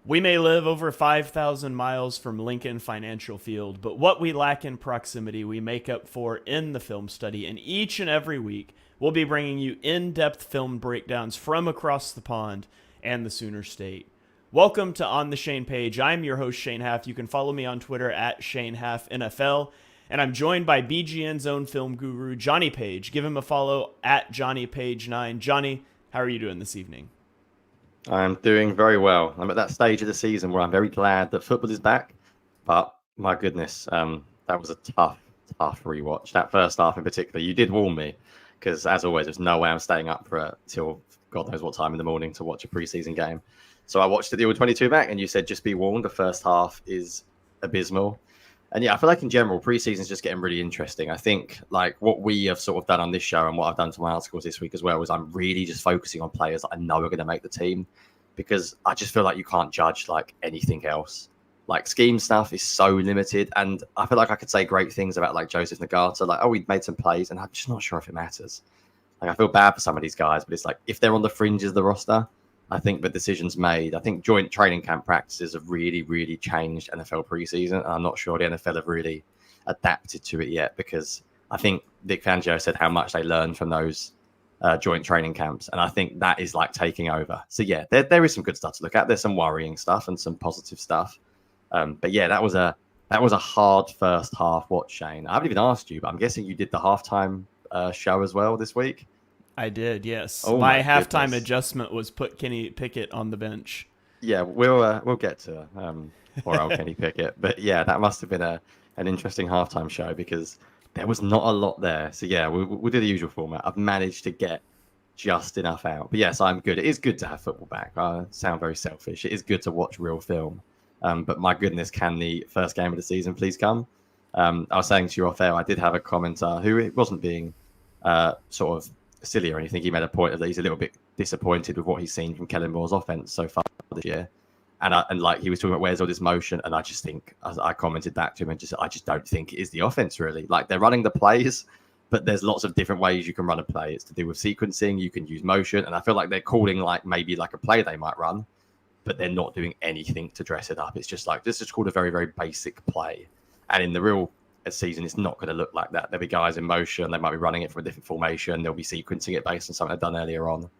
We may live over 5,000 miles from Lincoln Financial Field, but what we lack in proximity, we make up for in the film study. And each and every week, we'll be bringing you in-depth film breakdowns from across the pond and the Sooner State. Welcome to On the Shane Page. I'm your host, Shane Haff. You can follow me on Twitter at ShaneHaffNFL. And I'm joined by BGN's own film guru, Jonny Page. Give him a follow at JohnnyPage9. Jonny, how are you doing this evening? I'm doing very well. I'm at that stage of the season where I'm very glad that football is back. But my goodness, that was a tough rewatch. That first half in particular, you did warn me because, as always, there's no way I'm staying up for it till God knows what time in the morning to watch a preseason game. So I watched the All-22 back, and you said just be warned, the first half is abysmal. And yeah, I feel like in general, preseason is just getting really interesting. I think like what we have sort of done on this show and what I've done to my articles this week as well is I'm really just focusing on players that I know are going to make the team, because I just feel like you can't judge like anything else. Like scheme stuff is so limited, and I feel like I could say great things about like Joseph Nagata, like, oh, he made some plays, and I'm just not sure if it matters. Like I feel bad for some of these guys, but it's like if they're on the fringes of the roster, I think the decisions made, I think joint training camp practices have really, really changed NFL preseason. And I'm not sure the NFL have really adapted to it yet, because I think Vic Fangio said how much they learned from those joint training camps. And I think that is like taking over. So yeah, there is some good stuff to look at. There's some worrying stuff and some positive stuff. But yeah, that was a hard first half watch, Shane. I haven't even asked you, but I'm guessing you did the halftime show as well this week. I did, yes. Oh my halftime adjustment was put Kenny Pickett on the bench. Yeah, we'll get to poor old Kenny Pickett, but yeah, that must have been an interesting halftime show because there was not a lot there. So yeah, we'll do the usual format. I've managed to get just enough out, but yes, I'm good. It is good to have football back. I sound very selfish. It is good to watch real film, but my goodness, can the first game of the season please come? I was saying to you off air, I did have a commenter who wasn't being sort of silly or anything. He made a point that he's a little bit disappointed with what he's seen from Kellen Moore's offense so far this year, and like he was talking about where's all this motion, and I just think I commented back to him and I just don't think it is the offense really. Like they're running the plays, but there's lots of different ways you can run a play. It's to do with sequencing. You can use motion, and I feel like they're calling like maybe like a play they might run, but they're not doing anything to dress it up. It's just like this is called a very, very basic play, and in the real season, it's not going to look like that. There'll be guys in motion. They might be running it from a different formation. They'll be sequencing it based on something they've done earlier on.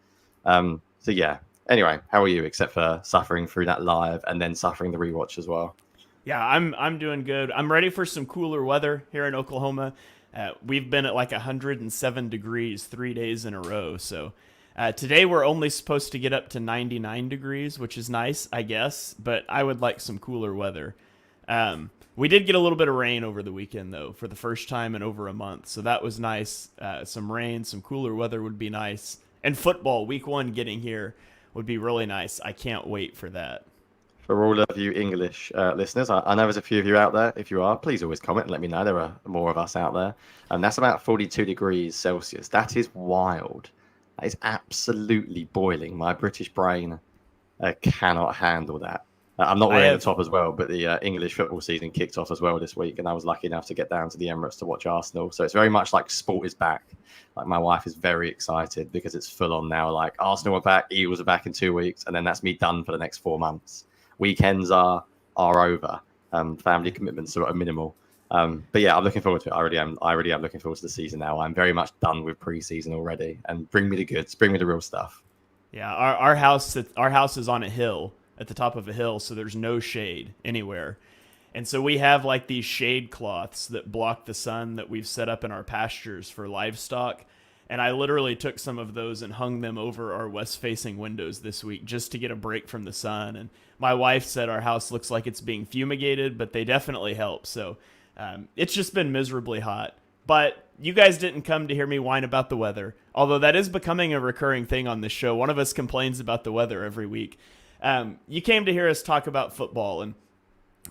So yeah. Anyway, how are you? Except for suffering through that live and then suffering the rewatch as well. Yeah, I'm doing good. I'm ready for some cooler weather here in Oklahoma. We've been at like 107 degrees 3 days in a row. So today we're only supposed to get up to 99 degrees, which is nice, I guess. But I would like some cooler weather. We did get a little bit of rain over the weekend, though, for the first time in over a month. So that was nice. Some rain, some cooler weather would be nice. And football, week one getting here would be really nice. I can't wait for that. For all of you English listeners, I know there's a few of you out there. If you are, please always comment and let me know. There are more of us out there. And that's about 42 degrees Celsius. That is wild. That is absolutely boiling. My British brain cannot handle that. I'm not wearing the top as well, but the English football season kicked off as well this week, and I was lucky enough to get down to the Emirates to watch Arsenal. So it's very much like sport is back. Like my wife is very excited because it's full on now. Like Arsenal are back, Eagles are back in 2 weeks, and then that's me done for the next 4 months. Weekends are over. Family commitments are minimal. But yeah, I'm looking forward to it. I really am looking forward to the season now. I'm very much done with preseason already, and bring me the goods, bring me the real stuff. Yeah, our house is on a hill. At the top of a hill, so there's no shade anywhere. And so we have like these shade cloths that block the sun that we've set up in our pastures for livestock. And I literally took some of those and hung them over our west-facing windows this week just to get a break from the sun. And my wife said our house looks like it's being fumigated, but they definitely help. So it's just been miserably hot. But you guys didn't come to hear me whine about the weather, although that is becoming a recurring thing on this show. One of us complains about the weather every week. You came to hear us talk about football, and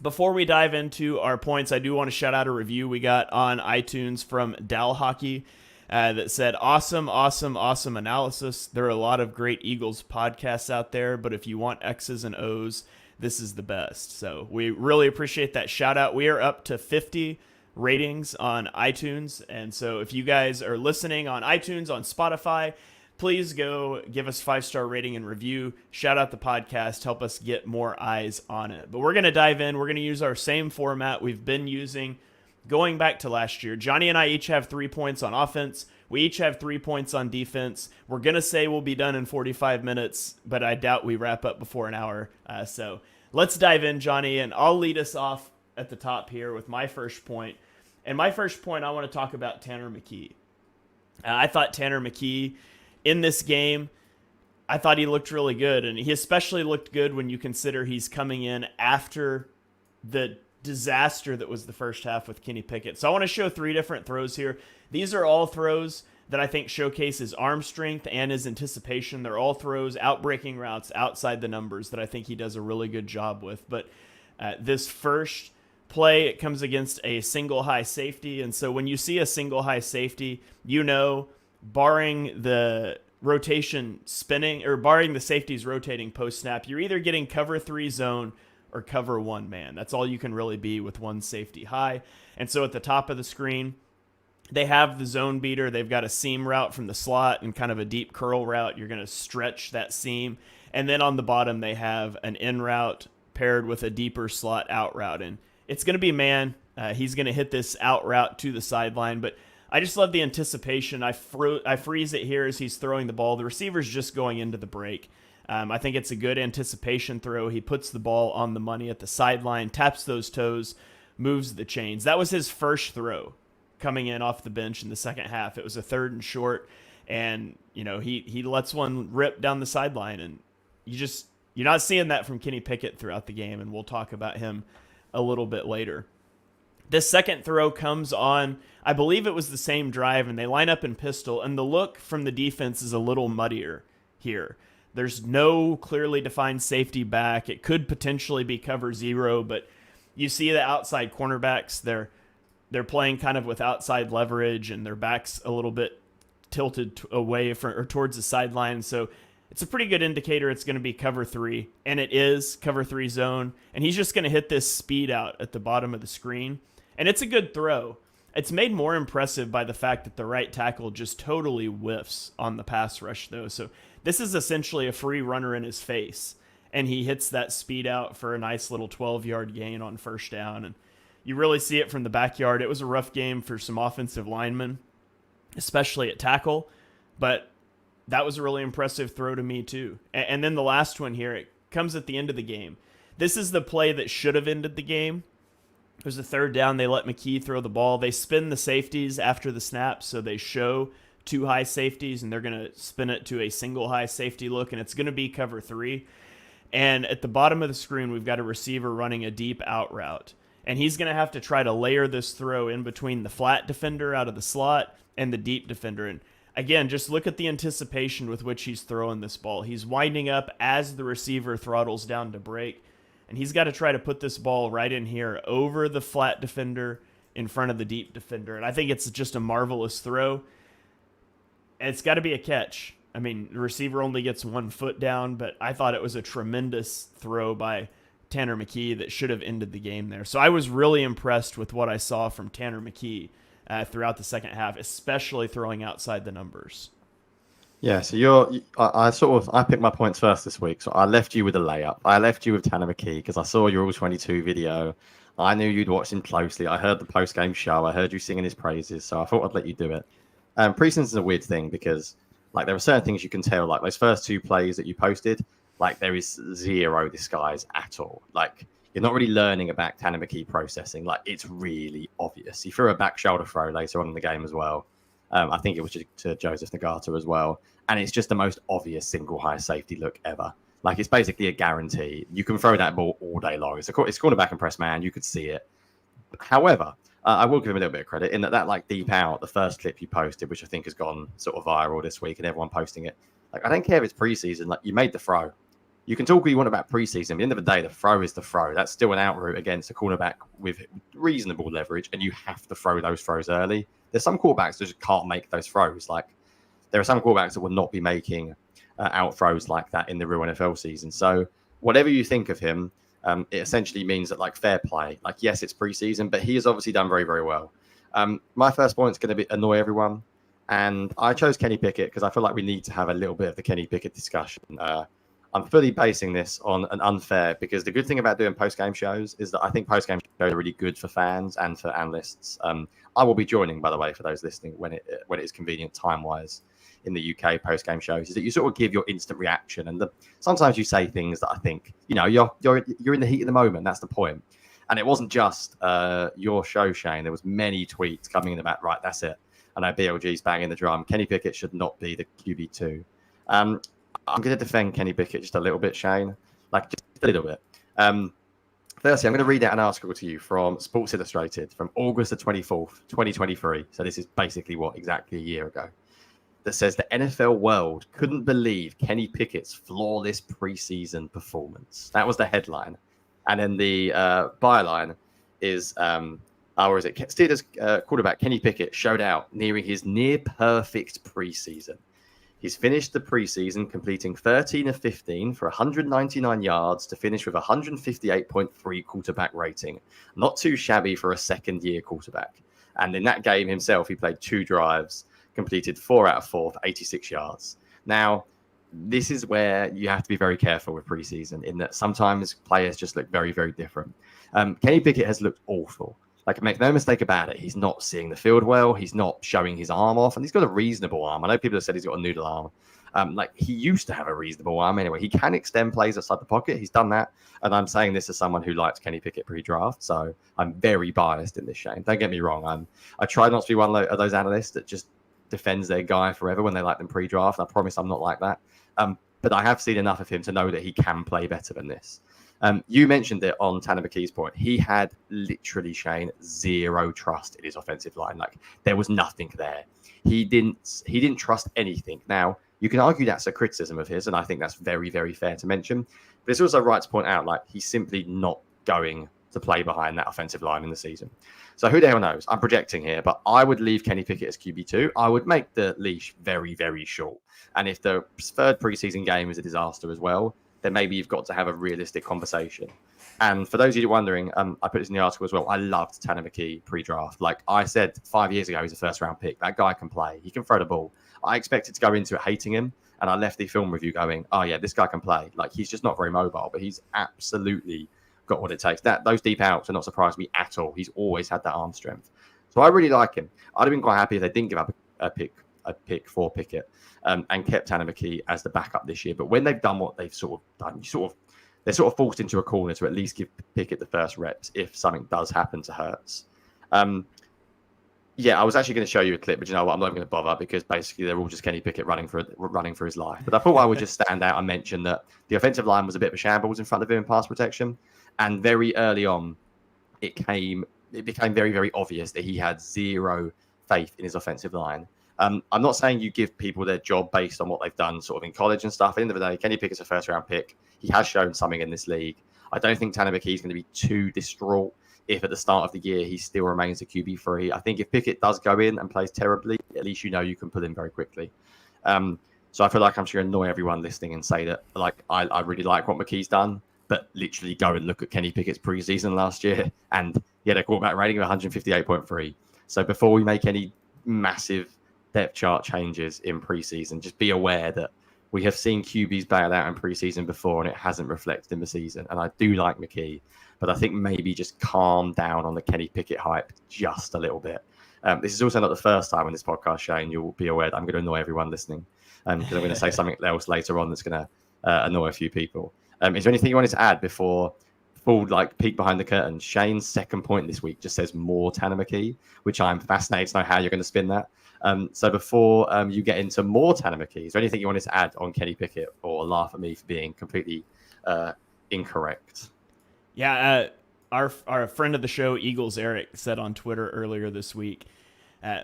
before we dive into our points, I do want to shout out a review we got on iTunes from Dal Hockey. that said, awesome, awesome, awesome analysis. There are a lot of great Eagles podcasts out there, but if you want X's and O's, this is the best. So we really appreciate that shout out. We are up to 50 ratings on iTunes. And so if you guys are listening on iTunes, on Spotify, please go give us 5-star rating and review. Shout out the podcast. Help us get more eyes on it. But we're going to dive in. We're going to use our same format we've been using going back to last year. Jonny and I each have 3 points on offense. We each have 3 points on defense. We're going to say we'll be done in 45 minutes, but I doubt we wrap up before an hour. So let's dive in, Jonny, and I'll lead us off at the top here with my first point. And my first point, I want to talk about Tanner McKee. I thought Tanner McKee in this game, I thought he looked really good, and he especially looked good when you consider he's coming in after the disaster that was the first half with Kenny Pickett. So I want to show 3 different throws here. These are all throws that I think showcase his arm strength and his anticipation. They're all throws, out-breaking routes, outside the numbers that I think he does a really good job with. But this first play, it comes against a single high safety, and so when you see a single high safety, you know, barring the rotation spinning or barring the safeties rotating post snap, you're either getting cover 3 zone or cover 1 man. That's all you can really be with one safety high. And so at the top of the screen, they have the zone beater. They've got a seam route from the slot and kind of a deep curl route. You're going to stretch that seam. And then on the bottom, they have an in route paired with a deeper slot out route. And it's going to be man. He's going to hit this out route to the sideline, but I just love the anticipation. I freeze it here as he's throwing the ball. The receiver's just going into the break. I think it's a good anticipation throw. He puts the ball on the money at the sideline, taps those toes, moves the chains. That was his first throw coming in off the bench in the second half. It was a 3rd and short, and he lets one rip down the sideline, and you're not seeing that from Kenny Pickett throughout the game, and we'll talk about him a little bit later. This second throw comes on, I believe it was the same drive, and they line up in pistol, and the look from the defense is a little muddier here. There's no clearly defined safety back. It could potentially be cover 0, but you see the outside cornerbacks, they're playing kind of with outside leverage, and their back's a little bit tilted away from or towards the sideline. So it's a pretty good indicator it's going to be cover 3, and it is cover 3 zone. And he's just going to hit this speed out at the bottom of the screen. And it's a good throw. It's made more impressive by the fact that the right tackle just totally whiffs on the pass rush, though. So this is essentially a free runner in his face, and he hits that speed out for a nice little 12-yard gain on first down. And you really see it from the backyard. It was a rough game for some offensive linemen, especially at tackle, but that was a really impressive throw to me too. And then the last one here, it comes at the end of the game. This is the play that should have ended the game. It was a 3rd down. They let McKee throw the ball. They spin the safeties after the snap, so they show 2 high safeties, and they're going to spin it to a single high safety look, and it's going to be cover 3. And at the bottom of the screen, we've got a receiver running a deep out route, and he's going to have to try to layer this throw in between the flat defender out of the slot and the deep defender. And again, just look at the anticipation with which he's throwing this ball. He's winding up as the receiver throttles down to break. And he's got to try to put this ball right in here over the flat defender in front of the deep defender. And I think it's just a marvelous throw. And it's got to be a catch. I mean, the receiver only gets 1 foot down, but I thought it was a tremendous throw by Tanner McKee that should have ended the game there. So I was really impressed with what I saw from Tanner McKee throughout the second half, especially throwing outside the numbers. Yeah, so I picked my points first this week. So I left you with a layup. I left you with Tanner McKee because I saw your All-22 video. I knew you'd watched him closely. I heard the post-game show. I heard you singing his praises. So I thought I'd let you do it. Preseason is a weird thing because there are certain things you can tell. Like those first 2 plays that you posted, there is zero disguise at all. You're not really learning about Tanner McKee processing. It's really obvious. He threw a back shoulder throw later on in the game as well. I think it was to Joseph Nagata as well. And it's just the most obvious single high safety look ever. It's basically a guarantee. You can throw that ball all day long. It's cornerback and press man. You could see it. However, I will give him a little bit of credit in that deep out, the first clip you posted, which I think has gone sort of viral this week and everyone posting it. I don't care if it's preseason. You made the throw. you can talk what you want about preseason. At the end of the day, the throw is the throw. That's still an out route against a cornerback with reasonable leverage, and you have to throw those throws early. There's some quarterbacks that just can't make those throws. Like, there are some quarterbacks that will not be making out throws like that in the real NFL season. So whatever you think of him, it essentially means that, like, fair play. Like, yes, it's preseason, but he has obviously done very, very well. My first point is going to be annoy everyone. And I chose Kenny Pickett because I feel like we need to have a little bit of the Kenny Pickett discussion. I'm fully basing this on an unfair, because the good thing about doing post-game shows is that I think post-game shows are really good for fans and for analysts. I will be joining, by the way, for those listening, when it is convenient time-wise in the UK post-game shows, is that you sort of give your instant reaction. And sometimes you say things that I think, you're in the heat of the moment. That's the point. And it wasn't just your show, Shane. There was many tweets coming in about, right, that's it. I know BLG's banging the drum. Kenny Pickett should not be the QB2. I'm going to defend Kenny Pickett just a little bit, Shane. Like, just a little bit. Firstly, I'm going to read out an article to you from Sports Illustrated from August the 24th, 2023. So this is basically exactly a year ago. That says the NFL world couldn't believe Kenny Pickett's flawless preseason performance. That was the headline. And then the byline is... Steelers quarterback Kenny Pickett showed out nearing his near-perfect preseason. He's finished the preseason completing 13 of 15 for 199 yards to finish with a 158.3 quarterback rating. Not too shabby for a second-year quarterback. And in that game himself, he played 2 drives, completed 4 out of 4 for 86 yards. Now, this is where you have to be very careful with preseason, in that sometimes players just look very, very different. Kenny Pickett has looked awful. Like, make no mistake about it, he's not seeing the field well. He's not showing his arm off, and he's got a reasonable arm. I know people have said he's got a noodle arm. He used to have a reasonable arm anyway. He can extend plays outside the pocket. He's done that. And I'm saying this as someone who liked Kenny Pickett pre-draft, so I'm very biased in this, Shane. Don't get me wrong. I try not to be one of those analysts that just defends their guy forever when they like them pre-draft. I promise I'm not like that. But I have seen enough of him to know that he can play better than this. You mentioned it on Tanner McKee's point. He had literally, Shane, zero trust in his offensive line. Like, there was nothing there. He didn't trust anything. Now, you can argue that's a criticism of his, and I think that's very, very fair to mention. But it's also right to point out, like, he's simply not going to play behind that offensive line in the season. So who the hell knows? I'm projecting here, but I would leave Kenny Pickett as QB2. I would make the leash very, very short. And if the third preseason game is a disaster as well, then maybe you've got to have a realistic conversation. And for those of you wondering, I put this in the article as well. I loved Tanner McKee pre-draft. Like I said 5 years ago, he's a first-round pick. That guy can play. He can throw the ball. I expected to go into it hating him, and I left the film review going, oh, yeah, this guy can play. Like, he's just not very mobile, but he's absolutely got what it takes. Those deep outs are not surprised me at all. He's always had that arm strength. So I really like him. I'd have been quite happy if they didn't give up a pick for Pickett and kept Tanner McKee as the backup this year. But when they've done what they've sort of done, they're sort of forced into a corner to at least give Pickett the first reps if something does happen to Hurts. I was actually going to show you a clip, but you know what? I'm not going to bother because basically they're all just Kenny Pickett running for his life. But I thought I would just stand out and mention that the offensive line was a bit of a shambles in front of him in pass protection. And very early on, it became very, very obvious that he had zero faith in his offensive line. I'm not saying you give people their job based on what they've done sort of in college and stuff. At the end of the day, Kenny Pickett's a first-round pick. He has shown something in this league. I don't think Tanner McKee's going to be too distraught if at the start of the year he still remains a QB3. I think if Pickett does go in and plays terribly, at least you know you can pull him very quickly. So I feel like I'm just going to annoy everyone listening and say that, like, I really like what McKee's done, but literally go and look at Kenny Pickett's preseason last year, and their quarterback rating of 158.3. So before we make any massive depth chart changes in preseason, just be aware that we have seen QBs bail out in preseason before, and it hasn't reflected in the season. And I do like McKee, but I think maybe just calm down on the Kenny Pickett hype just a little bit. This is also not the first time on this podcast, Shane. You'll be aware that I'm going to annoy everyone listening, because I'm going to say something else later on that's going to annoy a few people. Is there anything you wanted to add before full peek behind the curtain? Shane's second point this week just says more Tanner McKee, which I'm fascinated to know how you're going to spin that. So before you get into more Tanner McKee, is there anything you wanted to add on Kenny Pickett or laugh at me for being completely incorrect? Yeah, our friend of the show, Eagles Eric, said on Twitter earlier this week,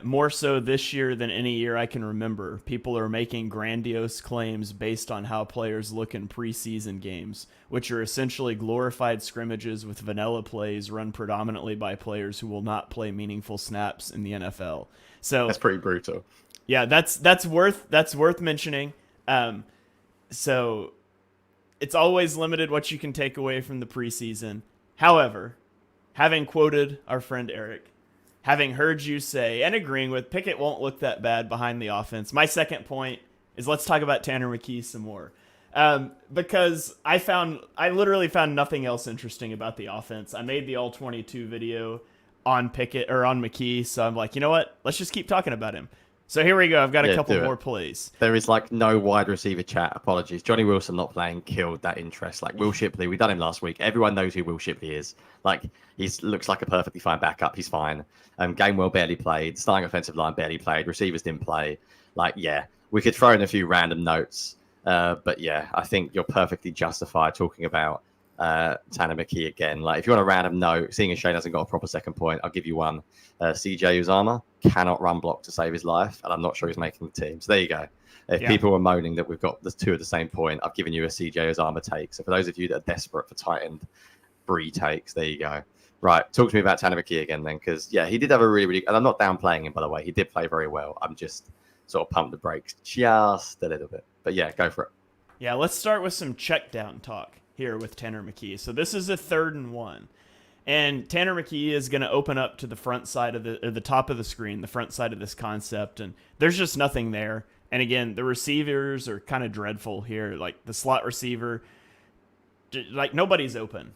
More so this year than any year I can remember. People are making grandiose claims based on how players look in preseason games, which are essentially glorified scrimmages with vanilla plays run predominantly by players who will not play meaningful snaps in the NFL. So That's pretty brutal. yeah, that's worth mentioning. So it's always limited what you can take away from the preseason. However, having quoted our friend Eric, having heard you say and agreeing with Pickett won't look that bad behind the offense, my second point is let's talk about Tanner McKee some more. Because I literally found nothing else interesting about the offense. I made the All-22 video on Pickett or on McKee, so I'm like, you know what? Let's just keep talking about him. So here we go. I've got a couple more plays. There is like no wide receiver chat. Apologies. Johnny Wilson not playing killed that interest. Like Will Shipley, we done him last week. Everyone knows who Will Shipley is. Like he looks like a perfectly fine backup. He's fine. Gainwell barely played. Starting offensive line barely played. Receivers didn't play. Like, yeah, we could throw in a few random notes. But yeah, I think you're perfectly justified talking about Tanner McKee again. Like if you want a random note, seeing as Shane hasn't got a proper second point, I'll give you one. CJ Uzama cannot run block to save his life, and I'm not sure he's making the team. So there you go. If people were moaning that we've got the two at the same point, I've given you a CJ Uzama take. So for those of you that are desperate for tight end Bree takes, there you go. Right, talk to me about Tanner McKee again then, because yeah, he did have a really, and I'm not downplaying him by the way. He did play very well. I'm just sort of pumped the brakes just a little bit. But yeah, go for it. Yeah, let's start with some check down talk here with Tanner McKee. So this is a 3rd and 1. And Tanner McKee is going to open up to the front side of the top of the screen, the front side of this concept, and there's just nothing there. And again, the receivers are kind of dreadful here. Like the slot receiver, like nobody's open.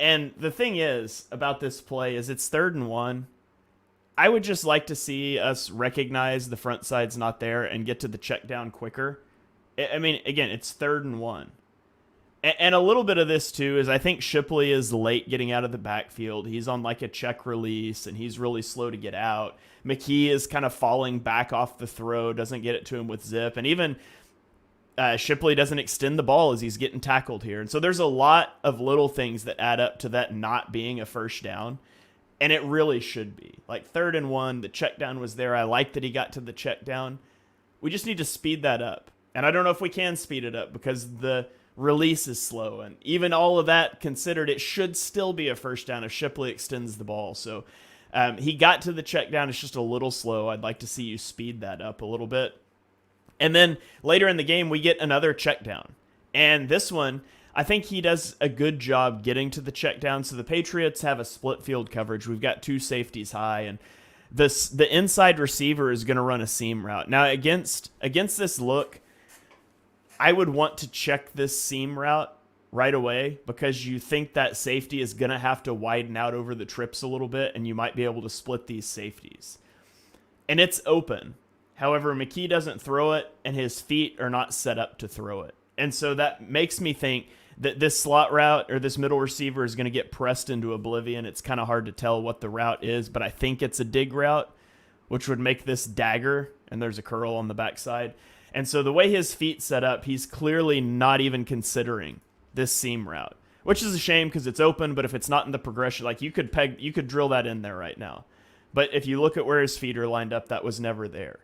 And the thing is about this play is it's 3rd and 1. I would just like to see us recognize the front side's not there and get to the check down quicker. I mean, again, it's 3rd and 1. And a little bit of this, too, is I think Shipley is late getting out of the backfield. He's on like a check release, and he's really slow to get out. McKee is kind of falling back off the throw, doesn't get it to him with zip. And even Shipley doesn't extend the ball as he's getting tackled here. And so there's a lot of little things that add up to that not being a first down. And it really should be. Like 3rd and 1, the check down was there. I like that he got to the check down. We just need to speed that up. And I don't know if we can speed it up because the release is slow. And even all of that considered, it should still be a first down if Shipley extends the ball. So he got to the check down. It's just a little slow. I'd like to see you speed that up a little bit. And then later in the game, we get another check down. And this one, I think he does a good job getting to the check down. So the Patriots have a split field coverage. We've got 2 safeties high, and the inside receiver is going to run a seam route. Now against this look, I would want to check this seam route right away because you think that safety is going to have to widen out over the trips a little bit, and you might be able to split these safeties. And it's open. However, McKee doesn't throw it, and his feet are not set up to throw it. And so that makes me think that this slot route or this middle receiver is going to get pressed into oblivion. It's kind of hard to tell what the route is, but I think it's a dig route, which would make this dagger, and there's a curl on the backside. And so the way his feet set up, he's clearly not even considering this seam route, which is a shame because it's open, but if it's not in the progression, like you could drill that in there right now. But if you look at where his feet are lined up, that was never there.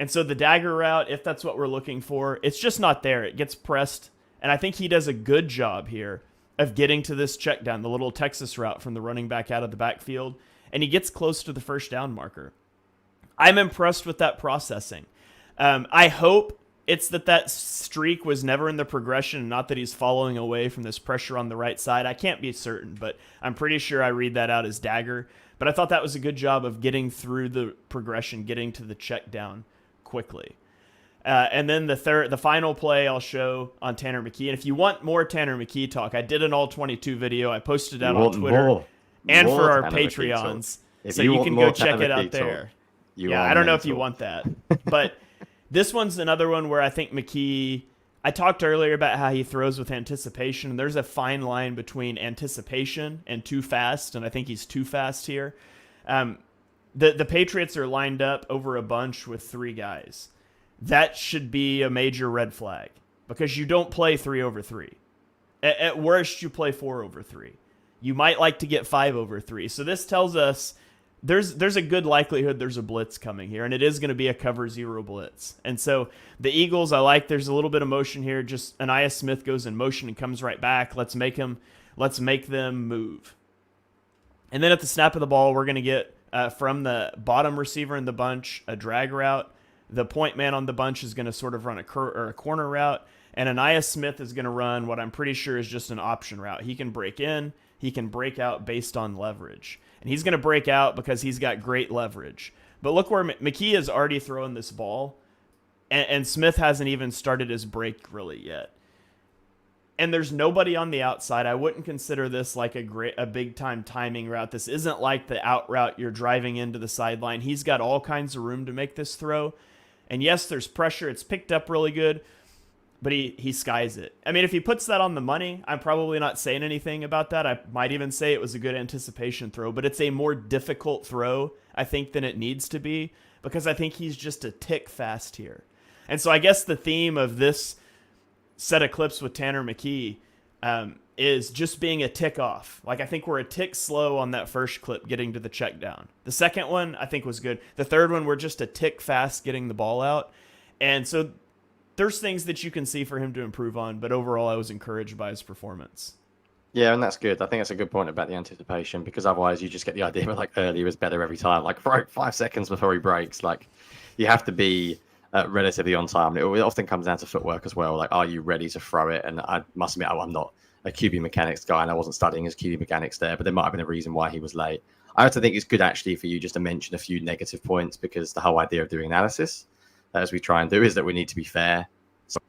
And so the dagger route, if that's what we're looking for, it's just not there. It gets pressed. And I think he does a good job here of getting to this check down, the little Texas route from the running back out of the backfield. And he gets close to the first down marker. I'm impressed with that processing. I hope it's that streak was never in the progression, not that he's following away from this pressure on the right side. I can't be certain, but I'm pretty sure I read that out as dagger. But I thought that was a good job of getting through the progression, getting to the check down quickly. And then the final play I'll show on Tanner McKee. And if you want more Tanner McKee talk, I did an All-22 video. I posted it out on Twitter and for our Patreons. So you can go check it out there. Yeah, I don't know if you want that. But this one's another one where I think McKee, I talked earlier about how he throws with anticipation. And there's a fine line between anticipation and too fast. And I think he's too fast here. The Patriots are lined up over a bunch with 3 guys. That should be a major red flag because you don't play 3 over 3. At worst, you play 4 over 3. You might like to get 5 over 3. So this tells us there's a good likelihood there's a blitz coming here, and it is going to be a cover zero blitz. And so the Eagles, I like. There's a little bit of motion here. Just Anaya Smith goes in motion and comes right back. Let's make them move. And then at the snap of the ball, we're going to get from the bottom receiver in the bunch a drag route. The point man on the bunch is going to sort of run a corner route, and Anaya Smith is going to run what I'm pretty sure is just an option route. He can break in, he can break out based on leverage. And he's going to break out because he's got great leverage. But look where McKee is already throwing this ball, and Smith hasn't even started his break really yet. And there's nobody on the outside. I wouldn't consider this like a big time timing route. This isn't like the out route you're driving into the sideline. He's got all kinds of room to make this throw. And yes, there's pressure. It's picked up really good, but he skies it. I mean, if he puts that on the money, I'm probably not saying anything about that. I might even say it was a good anticipation throw, but it's a more difficult throw, I think, than it needs to be, because I think he's just a tick fast here. And so I guess the theme of this set of clips with Tanner McKee is just being a tick off. Like, I think we're a tick slow on that first clip getting to the check down. The second one I think was good. The third one, we're just a tick fast getting the ball out. And so there's things that you can see for him to improve on, but overall I was encouraged by his performance. Yeah, and that's good. I think that's a good point about the anticipation, because otherwise you just get the idea that like earlier is better every time. Like 5 seconds before he breaks, like you have to be relatively on time. It often comes down to footwork as well. Like, are you ready to throw it? And I must admit, I'm not a QB mechanics guy, and I wasn't studying his QB mechanics there, but there might have been a reason why he was late. I also think it's good actually for you just to mention a few negative points, because the whole idea of doing analysis, as we try and do, is that we need to be fair. So,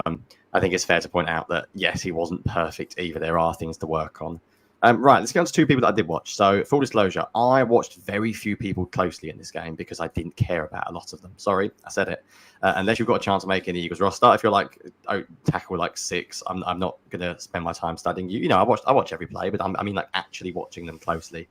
I think it's fair to point out that, yes, he wasn't perfect either. There are things to work on. Right, let's get on to 2 people that I did watch. So, full disclosure, I watched very few people closely in this game because I didn't care about a lot of them. Sorry, I said it. Unless you've got a chance of making the Eagles roster, if you're like, tackle like 6, I'm not going to spend my time studying you. You know, I watch every play, but I mean like actually watching them closely.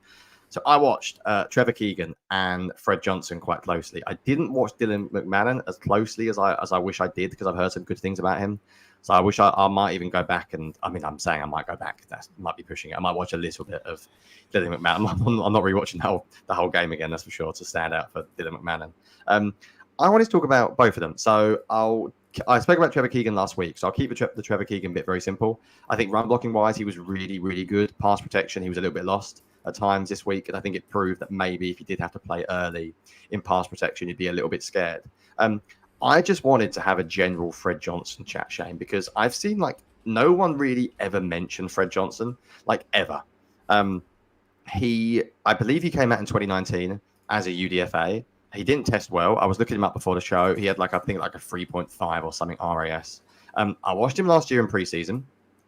So I watched Trevor Keegan and Fred Johnson quite closely. I didn't watch Dylan McMahon as closely as I wish I did, because I've heard some good things about him. So I wish I might even go back, and I mean, I'm saying I might go back. That might be pushing it. I might watch a little bit of Dylan McMahon. I'm not rewatching the whole game again, that's for sure, to stand out for Dylan McMahon. I wanted to talk about both of them. So I spoke about Trevor Keegan last week, so I'll keep the Trevor Keegan bit very simple. I think run blocking wise, he was really, really good. Pass protection, he was a little bit lost at times this week, and I think it proved that maybe if you did have to play early in pass protection, you'd be a little bit scared. I just wanted to have a general Fred Johnson chat, Shane, because I've seen like no one really ever mentioned Fred Johnson, like ever. I believe he came out in 2019 as a UDFA. He didn't test well. I was looking him up before the show. He had I think a 3.5 or something RAS. I watched him last year in preseason,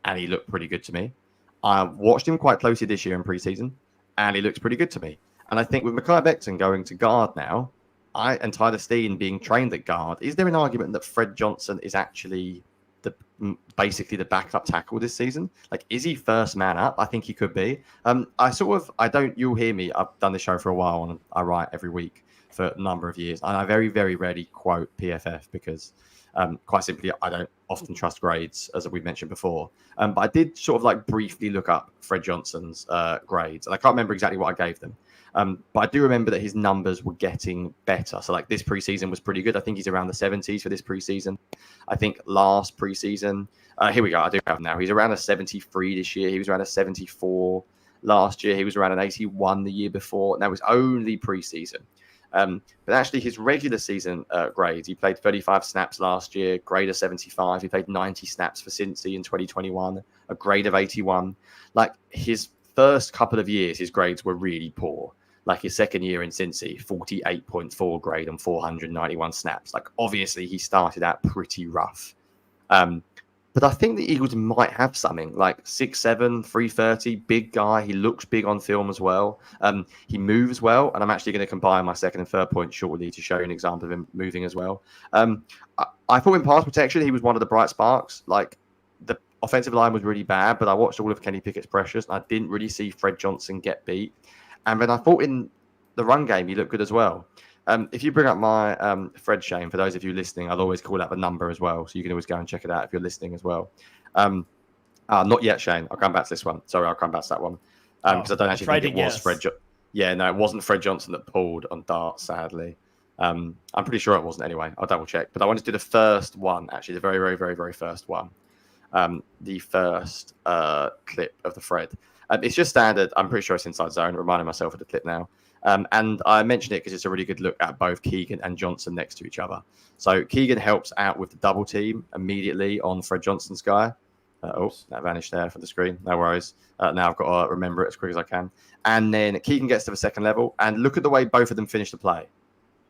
and he looked pretty good to me. I watched him quite closely this year in preseason, and he looks pretty good to me. And I think with Mekhi Becton going to guard now, and Tyler Steen being trained at guard, is there an argument that Fred Johnson is actually basically the backup tackle this season? Like, is he first man up? I think he could be. You'll hear me. I've done this show for a while, and I write every week for a number of years. And I very, very rarely quote PFF because quite simply, I don't often trust grades, as we've mentioned before. But I did sort of briefly look up Fred Johnson's grades, and I can't remember exactly what I gave them. But I do remember that his numbers were getting better. So this preseason was pretty good. I think he's around the 70s for this preseason. I think last preseason, here we go. I do have him now. He's around a 73 this year. He was around a 74 last year. He was around an 81 the year before. Now it's only preseason. But actually his regular season grades, he played 35 snaps last year, grade of 75. He played 90 snaps for Cincy in 2021, a grade of 81. His first couple of years, his grades were really poor. His second year in Cincy, 48.4 grade on 491 snaps. Obviously he started out pretty rough. But I think the Eagles might have something 6'7", 330, big guy. He looks big on film as well. He moves well, and I'm actually going to combine my second and third point shortly to show you an example of him moving as well. I thought in pass protection, he was one of the bright sparks. The offensive line was really bad, but I watched all of Kenny Pickett's pressures, and I didn't really see Fred Johnson get beat. And then I thought in the run game, he looked good as well. If you bring up my Fred Shane, for those of you listening, I'll always call out the number as well. So you can always go and check it out if you're listening as well. Not yet, Shane. I'll come back to this one. Sorry, I'll come back to that one. Because I don't actually think it was Fred. Yeah, no, it wasn't Fred Johnson that pulled on Dart, sadly. I'm pretty sure it wasn't anyway. I'll double check. But I wanted to do the first one, actually, the very, very, very, very first one. The first clip of the Fred. It's just standard. I'm pretty sure it's Inside Zone. Reminding myself of the clip now. And I mentioned it because it's a really good look at both Keegan and Johnson next to each other. So Keegan helps out with the double team immediately on Fred Johnson's guy. That vanished there from the screen. No worries. Now I've got to remember it as quick as I can. And then Keegan gets to the second level. And look at the way both of them finish the play.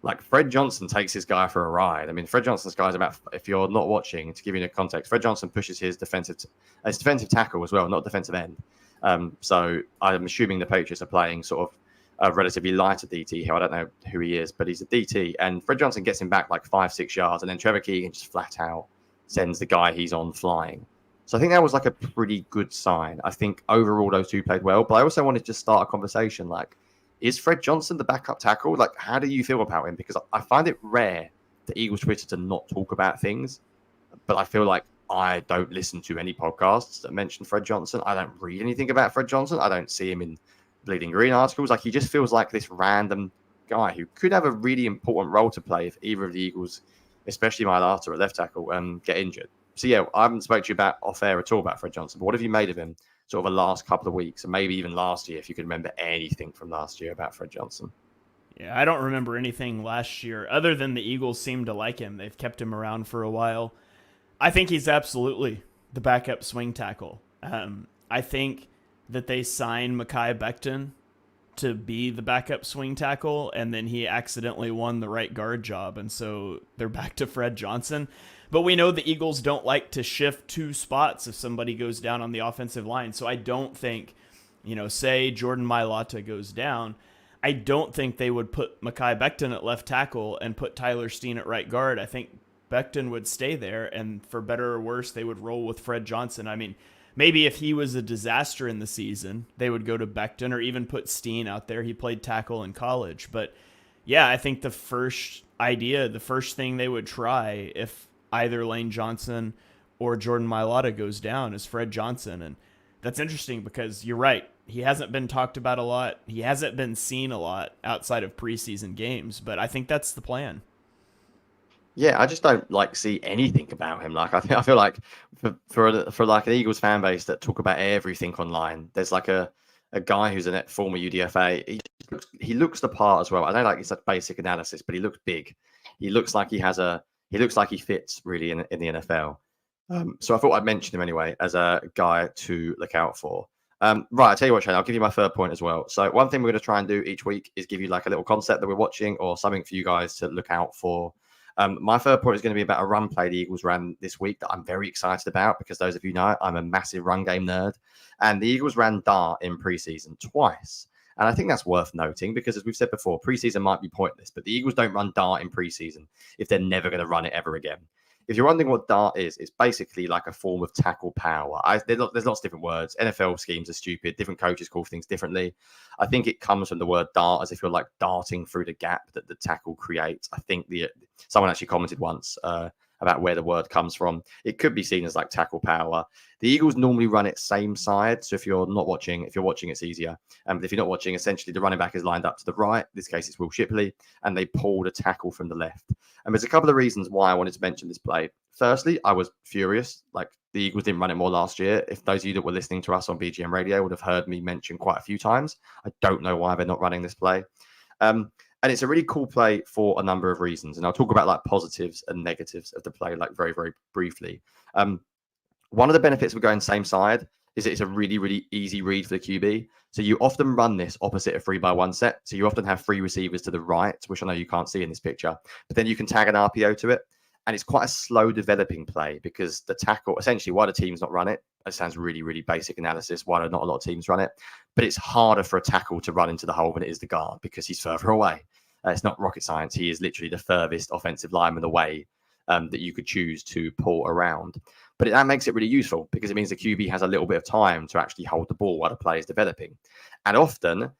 Like, Fred Johnson takes his guy for a ride. I mean, Fred Johnson's guy is about, if you're not watching, to give you a context, Fred Johnson pushes his defensive tackle as well, not defensive end. So I'm assuming the Patriots are playing sort of a relatively lighter DT here. I don't know who he is, but he's a DT. And Fred Johnson gets him back like 5-6 yards. And then Trevor Keegan just flat out sends the guy he's on flying. So I think that was like a pretty good sign. I think overall those two played well. But I also wanted to start a conversation like, is Fred Johnson the backup tackle? Like, how do you feel about him? Because I find it rare that Eagles Twitter to not talk about things. But I feel like I don't listen to any podcasts that mention Fred Johnson. I don't read anything about Fred Johnson. I don't see him in Bleeding Green articles. Like, he just feels like this random guy who could have a really important role to play if either of the Eagles, especially Mailata at left tackle, get injured. So, yeah, I haven't spoke to you about off air at all about Fred Johnson. But what have you made of him sort of the last couple of weeks, and maybe even last year, if you could remember anything from last year about Fred Johnson? Yeah, I don't remember anything last year other than the Eagles seem to like him. They've kept him around for a while. I think he's absolutely the backup swing tackle. I think that they signed Mekhi Becton to be the backup swing tackle, and then he accidentally won the right guard job, and so they're back to Fred Johnson. But we know the Eagles don't like to shift two spots if somebody goes down on the offensive line. So I don't think, say Jordan Mailata goes down, I don't think they would put Mekhi Becton at left tackle and put Tyler Steen at right guard. I think Becton would stay there, and for better or worse, they would roll with Fred Johnson. I mean, maybe if he was a disaster in the season, they would go to Becton or even put Steen out there. He played tackle in college. But yeah, I think the first thing they would try if either Lane Johnson or Jordan Mailata goes down is Fred Johnson. And that's interesting because you're right. He hasn't been talked about a lot. He hasn't been seen a lot outside of preseason games, but I think that's the plan. Yeah, I just don't see anything about him. Like, I feel like for like an Eagles fan base that talk about everything online, there's like a guy who's a former UDFA. He looks the part as well. I know it's like basic analysis, but he looks big. He looks like he looks like he fits really in the NFL. So I thought I'd mention him anyway as a guy to look out for. Right, I'll tell you what, Shane, I'll give you my third point as well. So one thing we're going to try and do each week is give you like a little concept that we're watching or something for you guys to look out for. My third point is going to be about a run play the Eagles ran this week that I'm very excited about because those of you know I'm a massive run game nerd. And the Eagles ran dart in preseason twice. And I think that's worth noting because, as we've said before, preseason might be pointless, but the Eagles don't run dart in preseason if they're never going to run it ever again. If you're wondering what dart is, it's basically like a form of tackle power. There's lots of different words. NFL schemes are stupid. Different coaches call things differently. I think it comes from the word dart, as if you're like darting through the gap that the tackle creates. I think someone actually commented once about where the word comes from. It could be seen as like tackle power. The Eagles normally run it same side. So if you're watching, it's easier. But if you're not watching, essentially the running back is lined up to the right. In this case, it's Will Shipley, and they pull the tackle from the left. And there's a couple of reasons why I wanted to mention this play. Firstly, I was furious. Like, the Eagles didn't run it more last year. If those of you that were listening to us on BGM Radio would have heard me mention quite a few times. I don't know why they're not running this play. And it's a really cool play for a number of reasons. And I'll talk about like positives and negatives of the play like very, very briefly. One of the benefits of going same side is that it's a really, really easy read for the QB. So you often run this opposite a 3-by-1 set. So you often have three receivers to the right, which I know you can't see in this picture. But then you can tag an RPO to it. And it's quite a slow developing play because the tackle, essentially, why do teams not run it? It sounds really, really basic analysis. Why do not a lot of teams run it? But it's harder for a tackle to run into the hole than it is the guard because he's further away. It's not rocket science. He is literally the furthest offensive lineman away that you could choose to pull around. But that makes it really useful because it means the QB has a little bit of time to actually hold the ball while the play is developing. And often,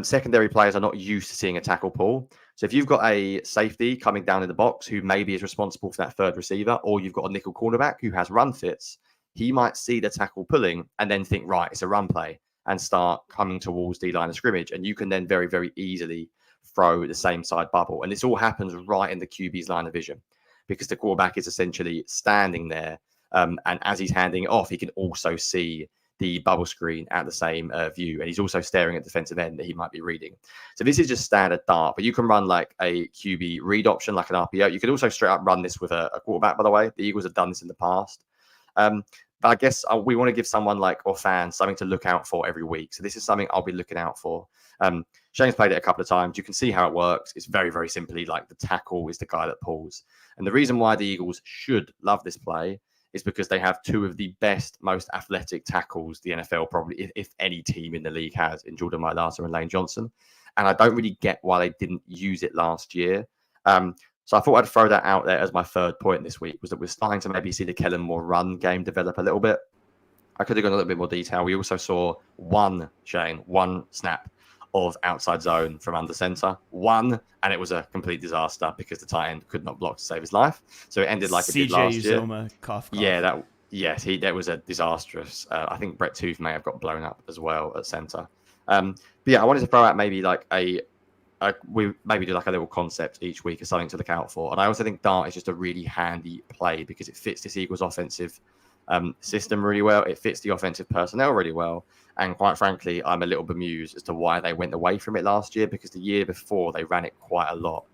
secondary players are not used to seeing a tackle pull. So if you've got a safety coming down in the box who maybe is responsible for that third receiver, or you've got a nickel cornerback who has run fits, he might see the tackle pulling and then think, right, it's a run play. and start coming towards the line of scrimmage. And you can then very, very easily throw the same side bubble. And this all happens right in the QB's line of vision because the quarterback is essentially standing there. And as he's handing it off, he can also see the bubble screen at the same view. And he's also staring at the defensive end that he might be reading. So this is just standard dart, but you can run like a QB read option, like an RPO. You could also straight up run this with a quarterback, by the way. The Eagles have done this in the past. But I guess we want to give someone like, or fans, something to look out for every week. So this is something I'll be looking out for. Shane's played it a couple of times. You can see how it works. It's very, very simply like the tackle is the guy that pulls. And the reason why the Eagles should love this play is because they have two of the best, most athletic tackles the NFL probably, if any team in the league has, in Jordan Mailata and Lane Johnson. And I don't really get why they didn't use it last year. So I thought I'd throw that out there as my third point this week, was that we're starting to maybe see the Kellen Moore run game develop a little bit. I could have gone a little bit more detail. We also saw one snap of outside zone from under center. And it was a complete disaster because the tight end could not block to save his life. So it ended like it did last year. Uzomah, cough. Yeah, that was a disastrous. I think Brett Tooth may have got blown up as well at center. But yeah, I wanted to throw out maybe like we maybe do like a little concept each week or something to look out for. And I also think dart is just a really handy play because it fits this Eagles offensive system really well. It fits the offensive personnel really well. And quite frankly, I'm a little bemused as to why they went away from it last year, because the year before they ran it quite a lot.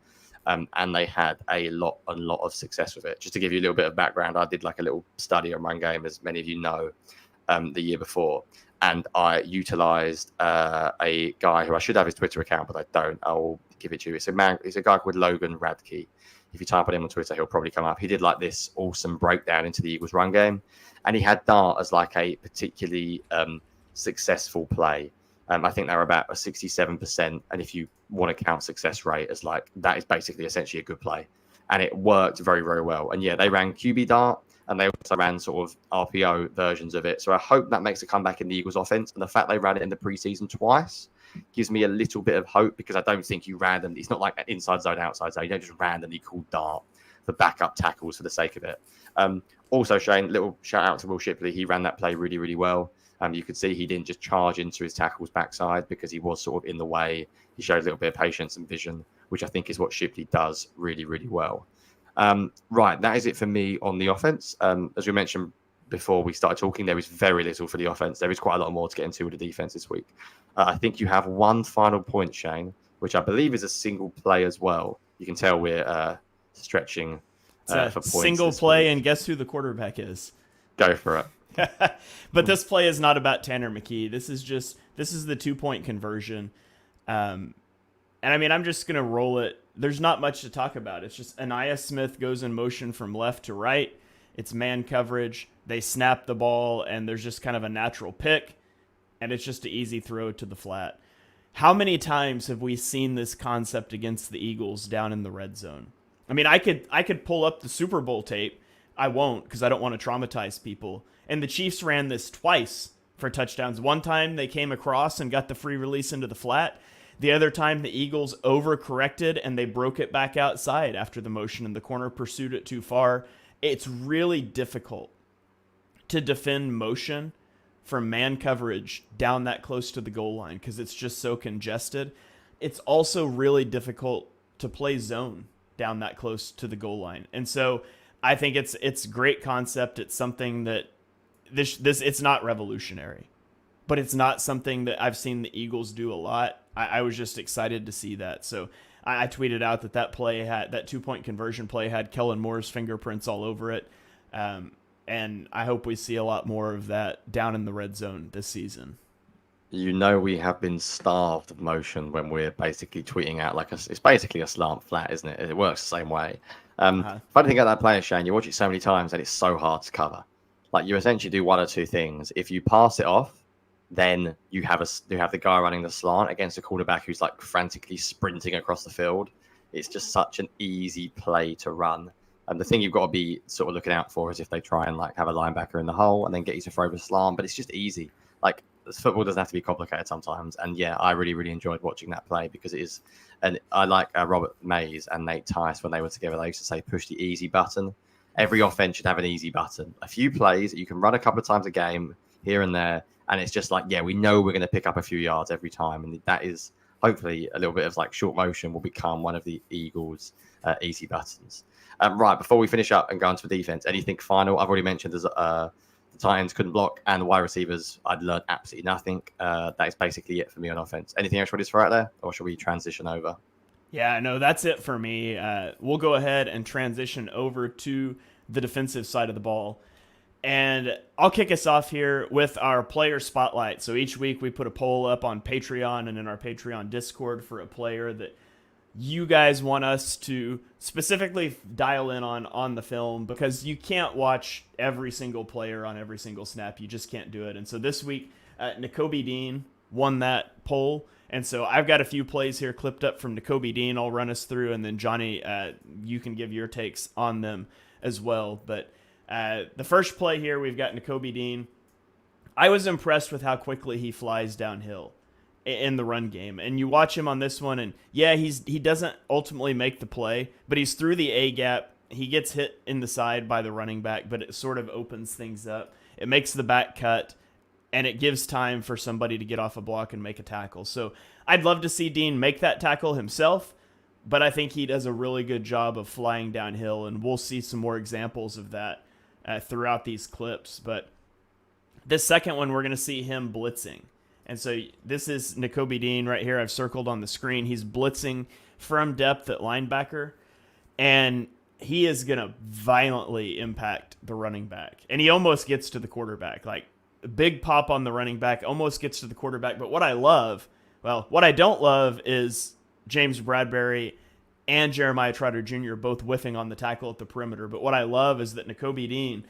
And they had a lot of success with it. Just to give you a little bit of background, I did like a little study on run game, as many of you know, the year before. And I utilized a guy who I should have his Twitter account, but I don't. I'll give it to you. It's a guy called Logan Radke. If you type on him on Twitter, he'll probably come up. He did like this awesome breakdown into the Eagles run game. And he had dart as like a particularly successful play. I think they were about a 67%. And if you want to count success rate as like, that is basically essentially a good play. And it worked very, very well. And yeah, they ran QB dart and they also ran sort of RPO versions of it. So I hope that makes a comeback in the Eagles offense. And the fact they ran it in the preseason twice gives me a little bit of hope, because I don't think you randomly, it's not like an inside zone, outside zone. You don't just randomly call dart for backup tackles for the sake of it. Also, Shane, little shout out to Will Shipley. He ran that play really, really well. You could see he didn't just charge into his tackle's backside because he was sort of in the way. He showed a little bit of patience and vision, which I think is what Shipley does really, really well. Right, that is it for me on the offense. As we mentioned before we started talking, there is very little for the offense. There is quite a lot more to get into with the defense this week. I think you have one final point, Shane, which I believe is a single play as well. You can tell we're stretching for points. Single play, and guess who the quarterback is? Go for it. But this play is not about Tanner McKee. This is the 2-point conversion. And I mean, I'm just going to roll it. There's not much to talk about. It's just Aniyah Smith goes in motion from left to right. It's man coverage. They snap the ball, and there's just kind of a natural pick, and it's just an easy throw to the flat. How many times have we seen this concept against the Eagles down in the red zone? I mean, I could pull up the Super Bowl tape. I won't, because I don't want to traumatize people. And the Chiefs ran this twice for touchdowns. One time they came across and got the free release into the flat. The other time the Eagles overcorrected and they broke it back outside after the motion and the corner pursued it too far. It's really difficult to defend motion from man coverage down that close to the goal line because it's just so congested. It's also really difficult to play zone down that close to the goal line. And so I think it's a great concept. It's something that this it's not revolutionary, but it's not something that I've seen the Eagles do a lot. I was just excited to see that. So I tweeted out that play had, that 2-point conversion play had Kellen Moore's fingerprints all over it. And I hope we see a lot more of that down in the red zone this season. You know, we have been starved of motion when we're basically tweeting out it's basically a slant flat, isn't it? It works the same way. Funny thing about that player, Shane, you watch it so many times and it's so hard to cover. Like, you essentially do one or two things. If you pass it off, then you have the guy running the slant against a quarterback who's like frantically sprinting across the field. It's just such an easy play to run. And the thing you've got to be sort of looking out for is if they try and like have a linebacker in the hole and then get you to throw the slant. But it's just easy. Like, football doesn't have to be complicated sometimes. And yeah, I really, really enjoyed watching that play because it is. And I like Robert Mays and Nate Tice when they were together. They used to say, push the easy button. Every offense should have an easy button. A few plays that you can run a couple of times a game. here and there. And it's just like, yeah, we know we're going to pick up a few yards every time. And that is hopefully a little bit of like short motion will become one of the Eagles' easy buttons. Right, before we finish up and go into the defense, anything final? I've already mentioned there's the Titans couldn't block, and the wide receivers, I'd learned absolutely nothing. That is basically it for me on offense. Anything else you want to throw out there, or should we transition over? Yeah, no, that's it for me. We'll go ahead and transition over to the defensive side of the ball. And I'll kick us off here with our player spotlight. So each week we put a poll up on Patreon and in our Patreon Discord for a player that you guys want us to specifically dial in on the film, because you can't watch every single player on every single snap. You just can't do it. And so this week, Nakobe Dean won that poll. And so I've got a few plays here clipped up from Nakobe Dean. I'll run us through, and then Jonny, you can give your takes on them as well. But the first play here, we've got Nakobe Dean. I was impressed with how quickly he flies downhill in the run game. And you watch him on this one, and yeah, he doesn't ultimately make the play, but he's through the A gap. He gets hit in the side by the running back, but it sort of opens things up. It makes the back cut, and it gives time for somebody to get off a block and make a tackle. So I'd love to see Dean make that tackle himself, but I think he does a really good job of flying downhill, and we'll see some more examples of that throughout these clips. But this second one, we're going to see him blitzing. And so this is Nakobe Dean right here. I've circled on the screen. He's blitzing from depth at linebacker, and he is going to violently impact the running back. And he almost gets to the quarterback. Like, a big pop on the running back, almost gets to the quarterback. But what I don't love is James Bradbury and Jeremiah Trotter Jr. both whiffing on the tackle at the perimeter. But what I love is that Nakobe Dean,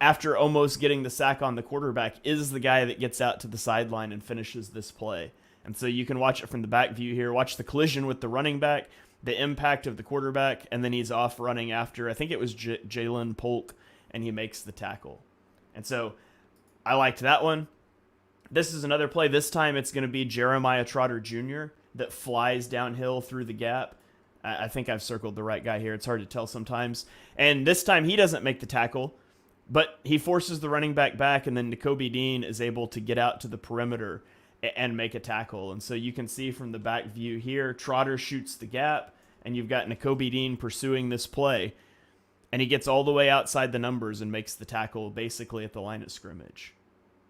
after almost getting the sack on the quarterback, is the guy that gets out to the sideline and finishes this play. And so you can watch it from the back view here. Watch the collision with the running back, the impact of the quarterback, and then he's off running after, I think it was Jalen Polk, and he makes the tackle. And so I liked that one. This is another play. This time it's going to be Jeremiah Trotter Jr. that flies downhill through the gap. I think I've circled the right guy here. It's hard to tell sometimes. And this time he doesn't make the tackle, but he forces the running back, and then Nakobe Dean is able to get out to the perimeter and make a tackle. And so you can see from the back view here, Trotter shoots the gap, and you've got Nakobe Dean pursuing this play, and he gets all the way outside the numbers and makes the tackle basically at the line of scrimmage.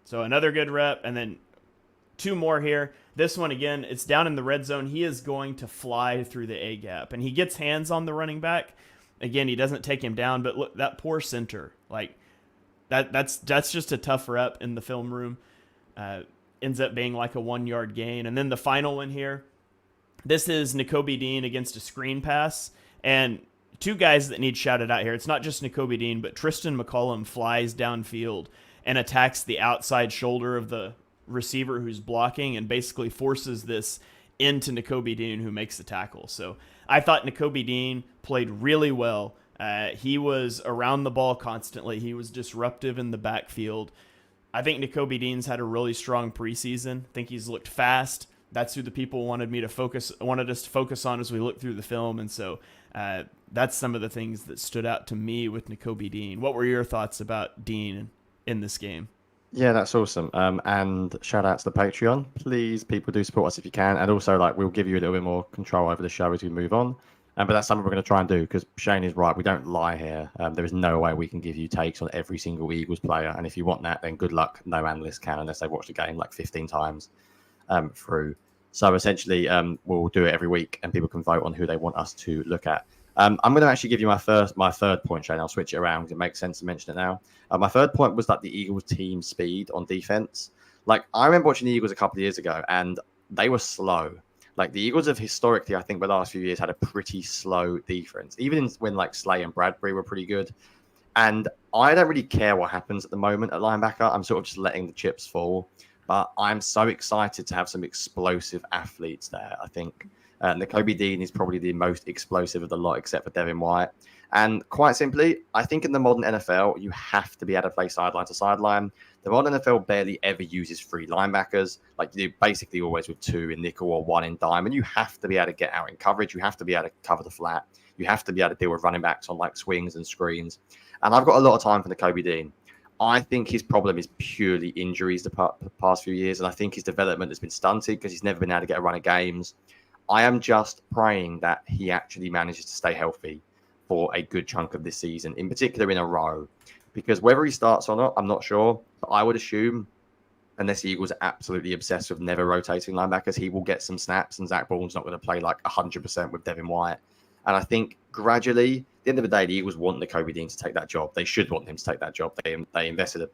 So another good rep, and then two more here. This one, again, it's down in the red zone. He is going to fly through the A gap, and he gets hands on the running back. Again, he doesn't take him down, but look, that poor center, like, that's just a tough rep in the film room. Ends up being like a 1 yard gain. And then the final one here, this is Nakobe Dean against a screen pass. And two guys that need shouted out here. It's not just Nakobe Dean, but Tristan McCollum flies downfield and attacks the outside shoulder of the receiver who's blocking and basically forces this into Nakobe Dean, who makes the tackle. So I thought Nakobe Dean played really well. He was around the ball constantly. He was disruptive in the backfield. I think Nakobe Dean's had a really strong preseason. I think he's looked fast. That's who the people wanted us to focus on as we look through the film. And so that's some of the things that stood out to me with Nakobe Dean. What were your thoughts about Dean in this game? Yeah, that's awesome. And shout out to the Patreon. Please, people, do support us if you can. And also, like, we'll give you a little bit more control over the show as we move on. But that's something we're going to try and do, because Shane is right. We don't lie here. There is no way we can give you takes on every single Eagles player. And if you want that, then good luck. No analyst can, unless they've watched the game like 15 times through. So essentially, we'll do it every week, and people can vote on who they want us to look at. I'm going to actually give you my third point, Shane. I'll switch it around because it makes sense to mention it now. My third point was that the Eagles team speed on defense. Like, I remember watching the Eagles a couple of years ago, and they were slow. Like, the Eagles have historically, I think, the last few years had a pretty slow defense, even when like Slay and Bradbury were pretty good. And I don't really care what happens at the moment at linebacker. I'm sort of just letting the chips fall. But I'm so excited to have some explosive athletes there. I think Nakobe Dean is probably the most explosive of the lot, except for Devin White. And quite simply, I think in the modern NFL, you have to be able to play sideline to sideline. The modern NFL barely ever uses three linebackers. Like, you do basically always with two in nickel or one in dime. And you have to be able to get out in coverage. You have to be able to cover the flat. You have to be able to deal with running backs on like swings and screens. And I've got a lot of time for Nakobe Dean. I think his problem is purely injuries the past few years, and I think his development has been stunted because he's never been able to get a run of games. I am just praying that he actually manages to stay healthy for a good chunk of this season, in particular in a row, because whether he starts or not, I'm not sure. But I would assume, unless the Eagles are absolutely obsessed with never rotating linebackers, he will get some snaps, and Zach Baldwin's not going to play like 100% with Devin White. And I think gradually, at the end of the day, the Eagles want Nakobe Dean to take that job. They should want him to take that job. They invested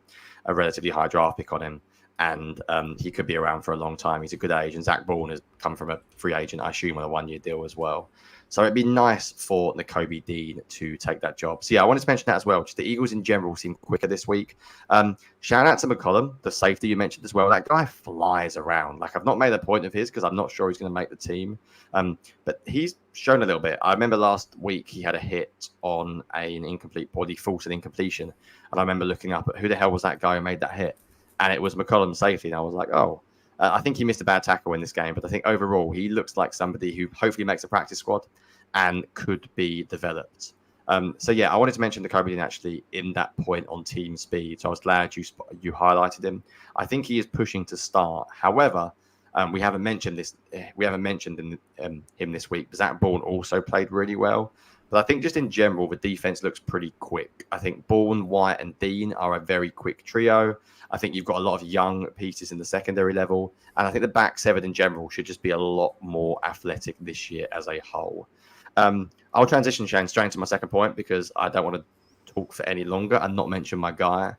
a relatively high draft pick on him, and he could be around for a long time. He's a good age, and Zach Baldwin has come from a free agent, I assume, on a one-year deal as well. So it'd be nice for Nakobe Dean to take that job. So yeah, I wanted to mention that as well. Just the Eagles in general seem quicker this week. Shout out to McCollum, the safety you mentioned as well. That guy flies around. Like, I've not made a point of his because I'm not sure he's going to make the team. But he's shown a little bit. I remember last week he had a hit on an incomplete ball. He forced an incompletion. And I remember looking up at who the hell was that guy who made that hit? And it was McCollum safety. And I was like, oh. I think he missed a bad tackle in this game, but I think overall he looks like somebody who hopefully makes a practice squad and could be developed. So yeah, I wanted to mention Nakobe Dean actually in that point on team speed. So I was glad you highlighted him. I think he is pushing to start. However, we haven't mentioned this. We haven't mentioned him this week. Zach Bourne also played really well. But I think just in general, the defense looks pretty quick. I think Bourne, White, and Dean are a very quick trio. I think you've got a lot of young pieces in the secondary level. And I think the back seven in general should just be a lot more athletic this year as a whole. I'll transition, Shane, straight into my second point because I don't want to talk for any longer and not mention my guy.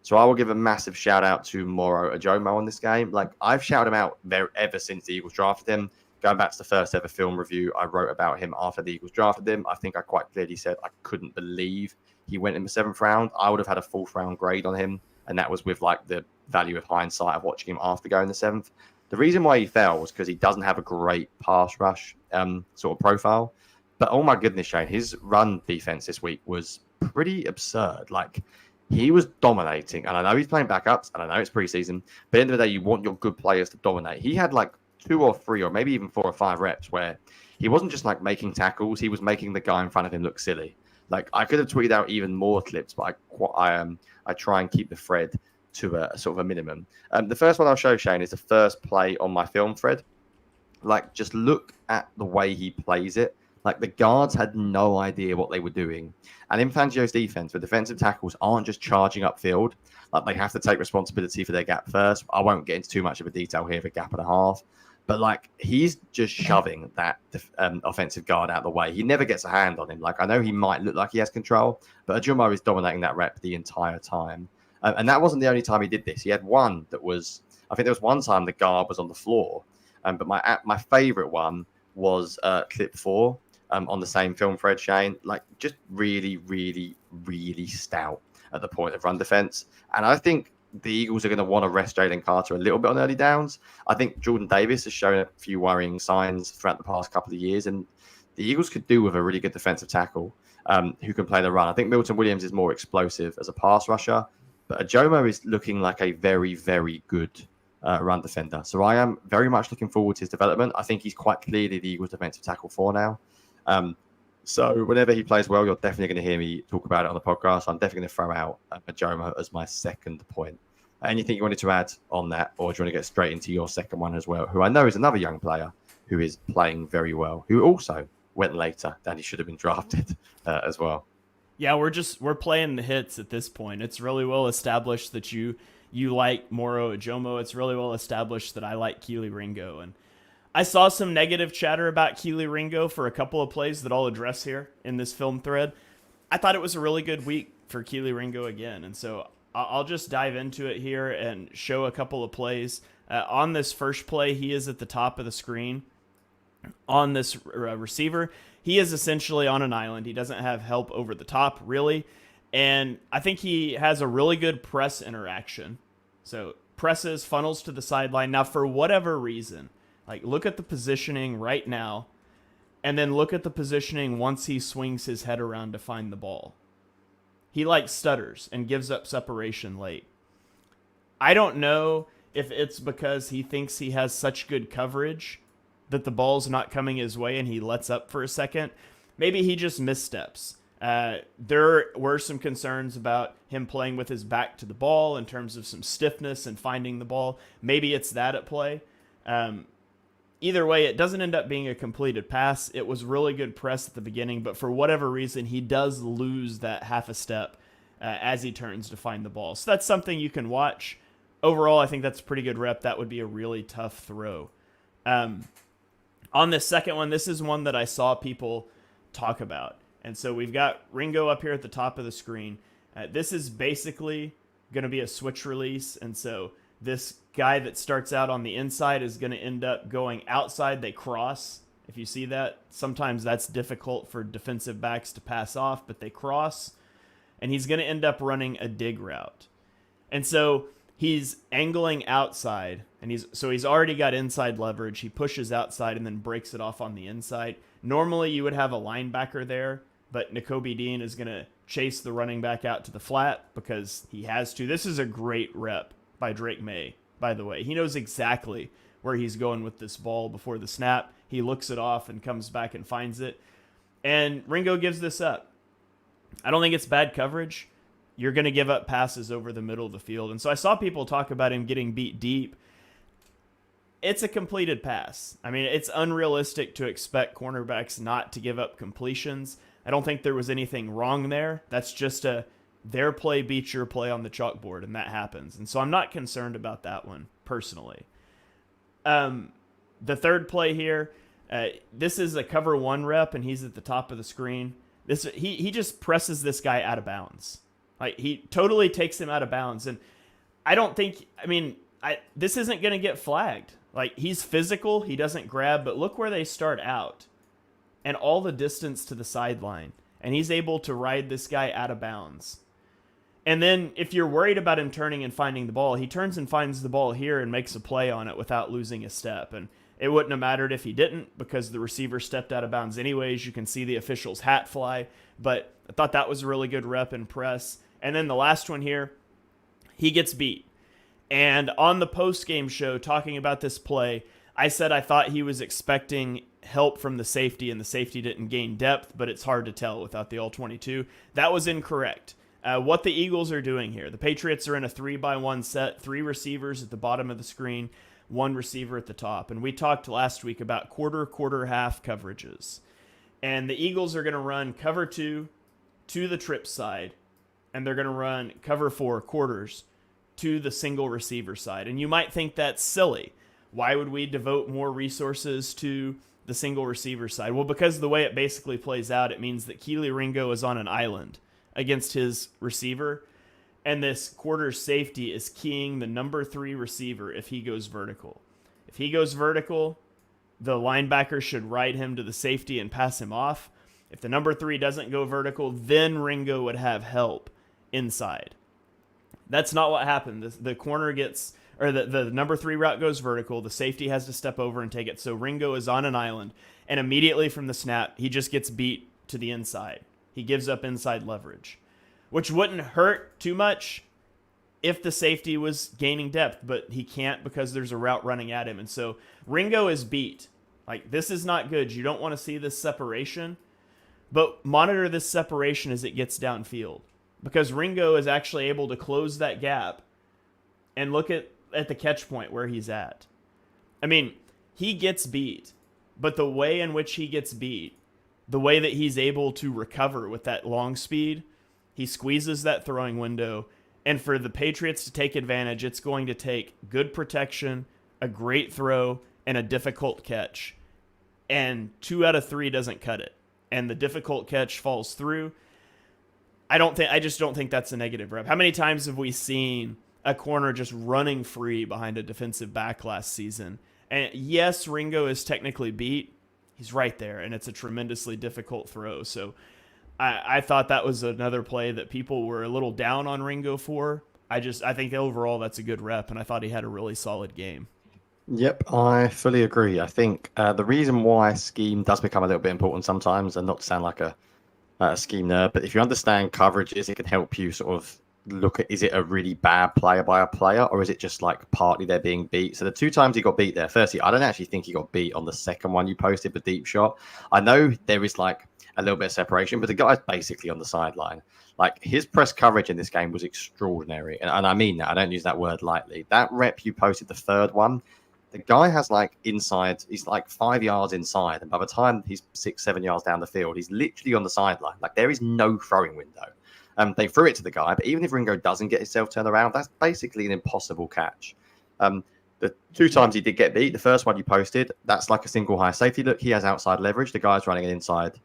So I will give a massive shout out to Moro Ajomo on this game. Like, I've shouted him out ever since the Eagles drafted him. Going back to the first ever film review I wrote about him after the Eagles drafted him, I think I quite clearly said I couldn't believe he went in the 7th round. I would have had a 4th round grade on him, and that was with like the value of hindsight of watching him after going the 7th. The reason why he fell was because he doesn't have a great pass rush sort of profile. But oh my goodness, Shane, his run defense this week was pretty absurd. Like, he was dominating, and I know he's playing backups, and I know it's preseason, but at the end of the day, you want your good players to dominate. He had like 2 or 3 or maybe even 4 or 5 reps where he wasn't just like making tackles, he was making the guy in front of him look silly. Like, I could have tweeted out even more clips, but I try and keep the thread to a sort of a minimum. The first one I'll show, Shane, is the first play on my film thread. Like, just look at the way he plays it. Like, the guards had no idea what they were doing. And in Fangio's defense, the defensive tackles aren't just charging upfield. Like, they have to take responsibility for their gap first. I won't get into too much of a detail here of a gap and a half. But, like, he's just shoving that offensive guard out of the way. He never gets a hand on him. Like, I know he might look like he has control, but Ajumo is dominating that rep the entire time. And that wasn't the only time he did this. He had one that was, I think there was one time the guard was on the floor. But my favorite one was clip 4 on the same film thread, Shane. Like, just really, really, really stout at the point of run defense. And I think the Eagles are going to want to rest Jalen Carter a little bit on early downs. I think Jordan Davis has shown a few worrying signs throughout the past couple of years, and the Eagles could do with a really good defensive tackle who can play the run. I think Milton Williams is more explosive as a pass rusher, but Ajomo is looking like a very, very good run defender. So I am very much looking forward to his development. I think he's quite clearly the Eagles defensive tackle 4 now. So whenever he plays well, you're definitely going to hear me talk about it on the podcast. I'm definitely going to throw out Ajomo as my second point. Anything you wanted to add on that, or do you want to get straight into your second one as well, who I know is another young player who is playing very well, who also went later than he should have been drafted as well? Yeah, we're playing the hits at this point. It's really well established that you like Moro Ajomo. It's really well established that I like Keely Ringo. And I saw some negative chatter about Keely Ringo for a couple of plays that I'll address here in this film thread. I thought it was a really good week for Keely Ringo again. And so I'll just dive into it here and show a couple of plays. On this first play, he is at the top of the screen. On this receiver, he is essentially on an island. He doesn't have help over the top, really. And I think he has a really good press interaction. So presses, funnels to the sideline. Now, for whatever reason, like, look at the positioning right now, and then look at the positioning once he swings his head around to find the ball. He, like, stutters and gives up separation late. I don't know if it's because he thinks he has such good coverage that the ball's not coming his way and he lets up for a second. Maybe he just missteps. There were some concerns about him playing with his back to the ball in terms of some stiffness and finding the ball. Maybe it's that at play. Either way, it doesn't end up being a completed pass. It was really good press at the beginning, but for whatever reason, he does lose that half a step as he turns to find the ball. So that's something you can watch. Overall, I think that's a pretty good rep. That would be a really tough throw. On this second one, this is one that I saw people talk about. And so we've got Ringo up here at the top of the screen. This is basically going to be a switch release. And so this guy that starts out on the inside is going to end up going outside. They cross. If you see that, sometimes that's difficult for defensive backs to pass off, but they cross. And he's going to end up running a dig route. And so he's angling outside, and he's already got inside leverage. He pushes outside and then breaks it off on the inside. Normally you would have a linebacker there, but Nakobe Dean is going to chase the running back out to the flat because he has to. This is a great rep by Drake May, by the way. He knows exactly where he's going with this ball before the snap. He looks it off and comes back and finds it. And Ringo gives this up. I don't think it's bad coverage. You're going to give up passes over the middle of the field. And so I saw people talk about him getting beat deep. It's a completed pass. I mean, it's unrealistic to expect cornerbacks not to give up completions. I don't think there was anything wrong there. That's just their play beats your play on the chalkboard, and that happens. And so I'm not concerned about that one, personally. The third play here, this is a cover one rep, and he's at the top of the screen. He just presses this guy out of bounds. Like, he totally takes him out of bounds. And I don't think, this isn't going to get flagged. Like, he's physical, he doesn't grab, but look where they start out. And all the distance to the sideline. And he's able to ride this guy out of bounds. And then if you're worried about him turning and finding the ball, he turns and finds the ball here and makes a play on it without losing a step. And it wouldn't have mattered if he didn't, because the receiver stepped out of bounds anyways. You can see the official's hat fly. But I thought that was a really good rep and press. And then the last one here, he gets beat. And on the post-game show, talking about this play, I said I thought he was expecting help from the safety, and the safety didn't gain depth, but it's hard to tell without the All-22. That was incorrect. What the Eagles are doing here, the Patriots are in a 3-by-1 set, 3 receivers at the bottom of the screen, 1 receiver at the top. And we talked last week about quarter, half coverages. And the Eagles are going to run cover 2 to the trip side, and they're going to run cover 4 quarters to the single receiver side. And you might think that's silly. Why would we devote more resources to the single receiver side? Well, because the way it basically plays out, it means that Keely Ringo is on an island against his receiver, and this quarter safety is keying the number 3 receiver if he goes vertical. If he goes vertical, the linebacker should ride him to the safety and pass him off. If the number 3 doesn't go vertical, then Ringo would have help inside. That's not what happened. The corner gets, or the number 3 route goes vertical. The safety has to step over and take it. So Ringo is on an island, and immediately from the snap, he just gets beat to the inside. He gives up inside leverage, which wouldn't hurt too much if the safety was gaining depth, but he can't because there's a route running at him. And so Ringo is beat. Like, this is not good. You don't want to see this separation, but monitor this separation as it gets downfield, because Ringo is actually able to close that gap and look at the catch point where he's at. I mean, he gets beat, but the way in which he gets beat, the way that he's able to recover with that long speed, he squeezes that throwing window. And for the Patriots to take advantage, it's going to take good protection, a great throw, and a difficult catch. And 2 out of 3 doesn't cut it. And the difficult catch falls through. I just don't think that's a negative rep. How many times have we seen a corner just running free behind a defensive back last season? And yes, Ringo is technically beat. He's right there, and it's a tremendously difficult throw. So I thought that was another play that people were a little down on Ringo for. I think overall that's a good rep, and I thought he had a really solid game. Yep, I fully agree. I think the reason why scheme does become a little bit important sometimes, and not to sound like a scheme nerd, but if you understand coverages, it can help you sort of look at, is it a really bad player by a player, or is it just like partly they're being beat? So the 2 times he got beat there, firstly, I don't actually think he got beat on the second one you posted, the deep shot. I know there is like a little bit of separation, but the guy's basically on the sideline. Like, his press coverage in this game was extraordinary. And I mean that. I don't use that word lightly. That rep you posted, the third one, the guy has like inside, he's like 5 yards inside. And by the time he's 6-7 yards down the field, he's literally on the sideline. Like, there is no throwing window. They threw it to the guy, but even if Ringo doesn't get himself turned around, that's basically an impossible catch. The 2 times he did get beat, the first one you posted, that's like a single high safety look. He has outside leverage. The guy's running an inside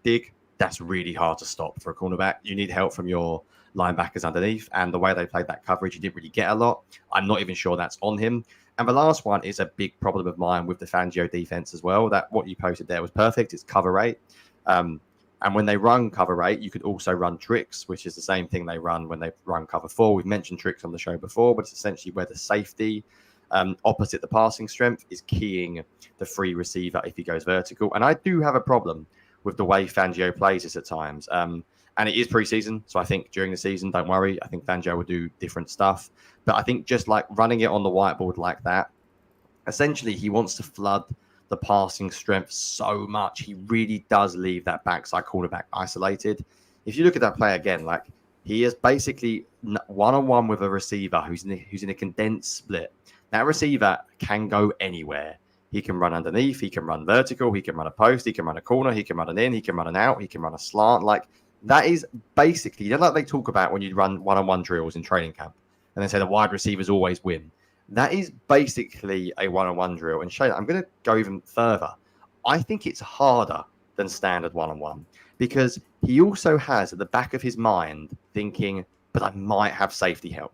dig. That's really hard to stop for a cornerback. You need help from your linebackers underneath. And the way they played that coverage, you didn't really get a lot. I'm not even sure that's on him. And the last one is a big problem of mine with the Fangio defense as well. That what you posted there was perfect. It's cover 8. And when they run cover 8, you could also run tricks, which is the same thing they run when they run cover 4. We've mentioned tricks on the show before, but it's essentially where the safety opposite the passing strength is keying the free receiver if he goes vertical. And I do have a problem with the way Fangio plays this at times. And it is preseason, so I think during the season, don't worry. I think Fangio will do different stuff. But I think just like running it on the whiteboard like that, essentially he wants to flood the passing strength so much. He really does leave that backside cornerback isolated. If you look at that play again, like he is basically one-on-one with a receiver who's in a condensed split. That receiver can go anywhere. He can run underneath. He can run vertical. He can run a post. He can run a corner. He can run an in. He can run an out. He can run a slant. Like, that is basically, like they talk about when you run one-on-one drills in training camp and they say the wide receivers always win. That is basically a one-on-one drill. And Shane, I'm going to go even further. I think it's harder than standard one-on-one because he also has at the back of his mind thinking, but I might have safety help.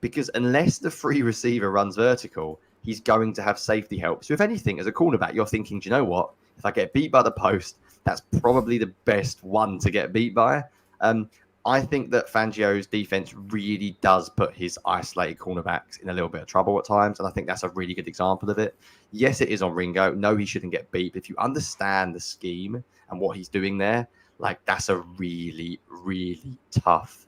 Because unless the free receiver runs vertical, he's going to have safety help. So if anything, as a cornerback, you're thinking, do you know what? If I get beat by the post, that's probably the best one to get beat by. I think that Fangio's defense really does put his isolated cornerbacks in a little bit of trouble at times. And I think that's a really good example of it. Yes, it is on Ringo. No, he shouldn't get beat. But if you understand the scheme and what he's doing there, like, that's a really, really tough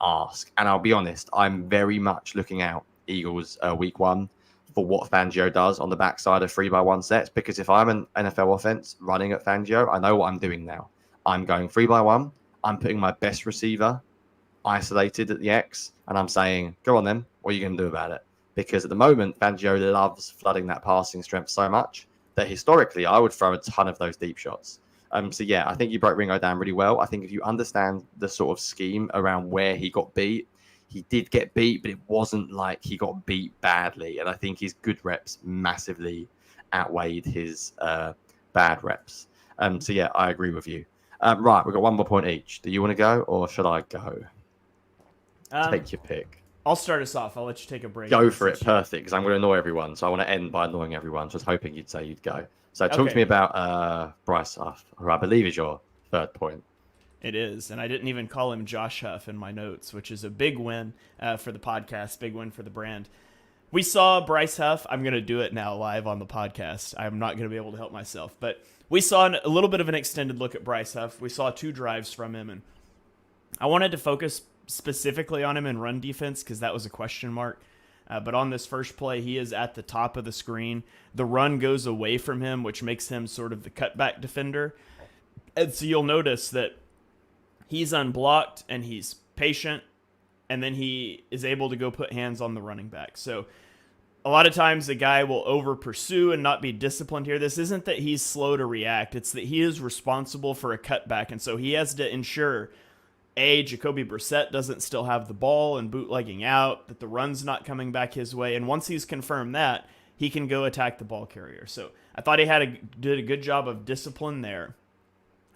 ask. And I'll be honest, I'm very much looking out Eagles week 1 for what Fangio does on the backside of 3x1 sets. Because if I'm an NFL offense running at Fangio, I know what I'm doing now. I'm going 3x1. I'm putting my best receiver isolated at the X, and I'm saying, go on then, what are you going to do about it? Because at the moment, Fangio loves flooding that passing strength so much that historically I would throw a ton of those deep shots. So yeah, I think you broke Ringo down really well. I think if you understand the sort of scheme around where he got beat, he did get beat, but it wasn't like he got beat badly. And I think his good reps massively outweighed his bad reps. So yeah, I agree with you. Right, we've got 1 more point each. Do you want to go or should I go? Take your pick. I'll start us off. I'll let you take a break. Go for it. Perfect, because I'm going to annoy everyone. So I want to end by annoying everyone. So I was hoping you'd say you'd go. So talk to me about Bryce Huff, who I believe is your third point. It is, and I didn't even call him Josh Huff in my notes, which is a big win for the podcast, big win for the brand. We saw Bryce Huff. I'm going to do it now live on the podcast. I'm not going to be able to help myself, but we saw a little bit of an extended look at Bryce Huff. We saw 2 drives from him, and I wanted to focus specifically on him in run defense because that was a question mark. But on this first play, he is at the top of the screen. The run goes away from him, which makes him sort of the cutback defender. And so you'll notice that he's unblocked and he's patient, and then he is able to go put hands on the running back. So a lot of times the guy will over pursue and not be disciplined here. This isn't that he's slow to react. It's that he is responsible for a cutback. And so he has to ensure, A, Jacoby Brissett doesn't still have the ball and bootlegging out, that the run's not coming back his way. And once he's confirmed that, he can go attack the ball carrier. So I thought he did a good job of discipline there.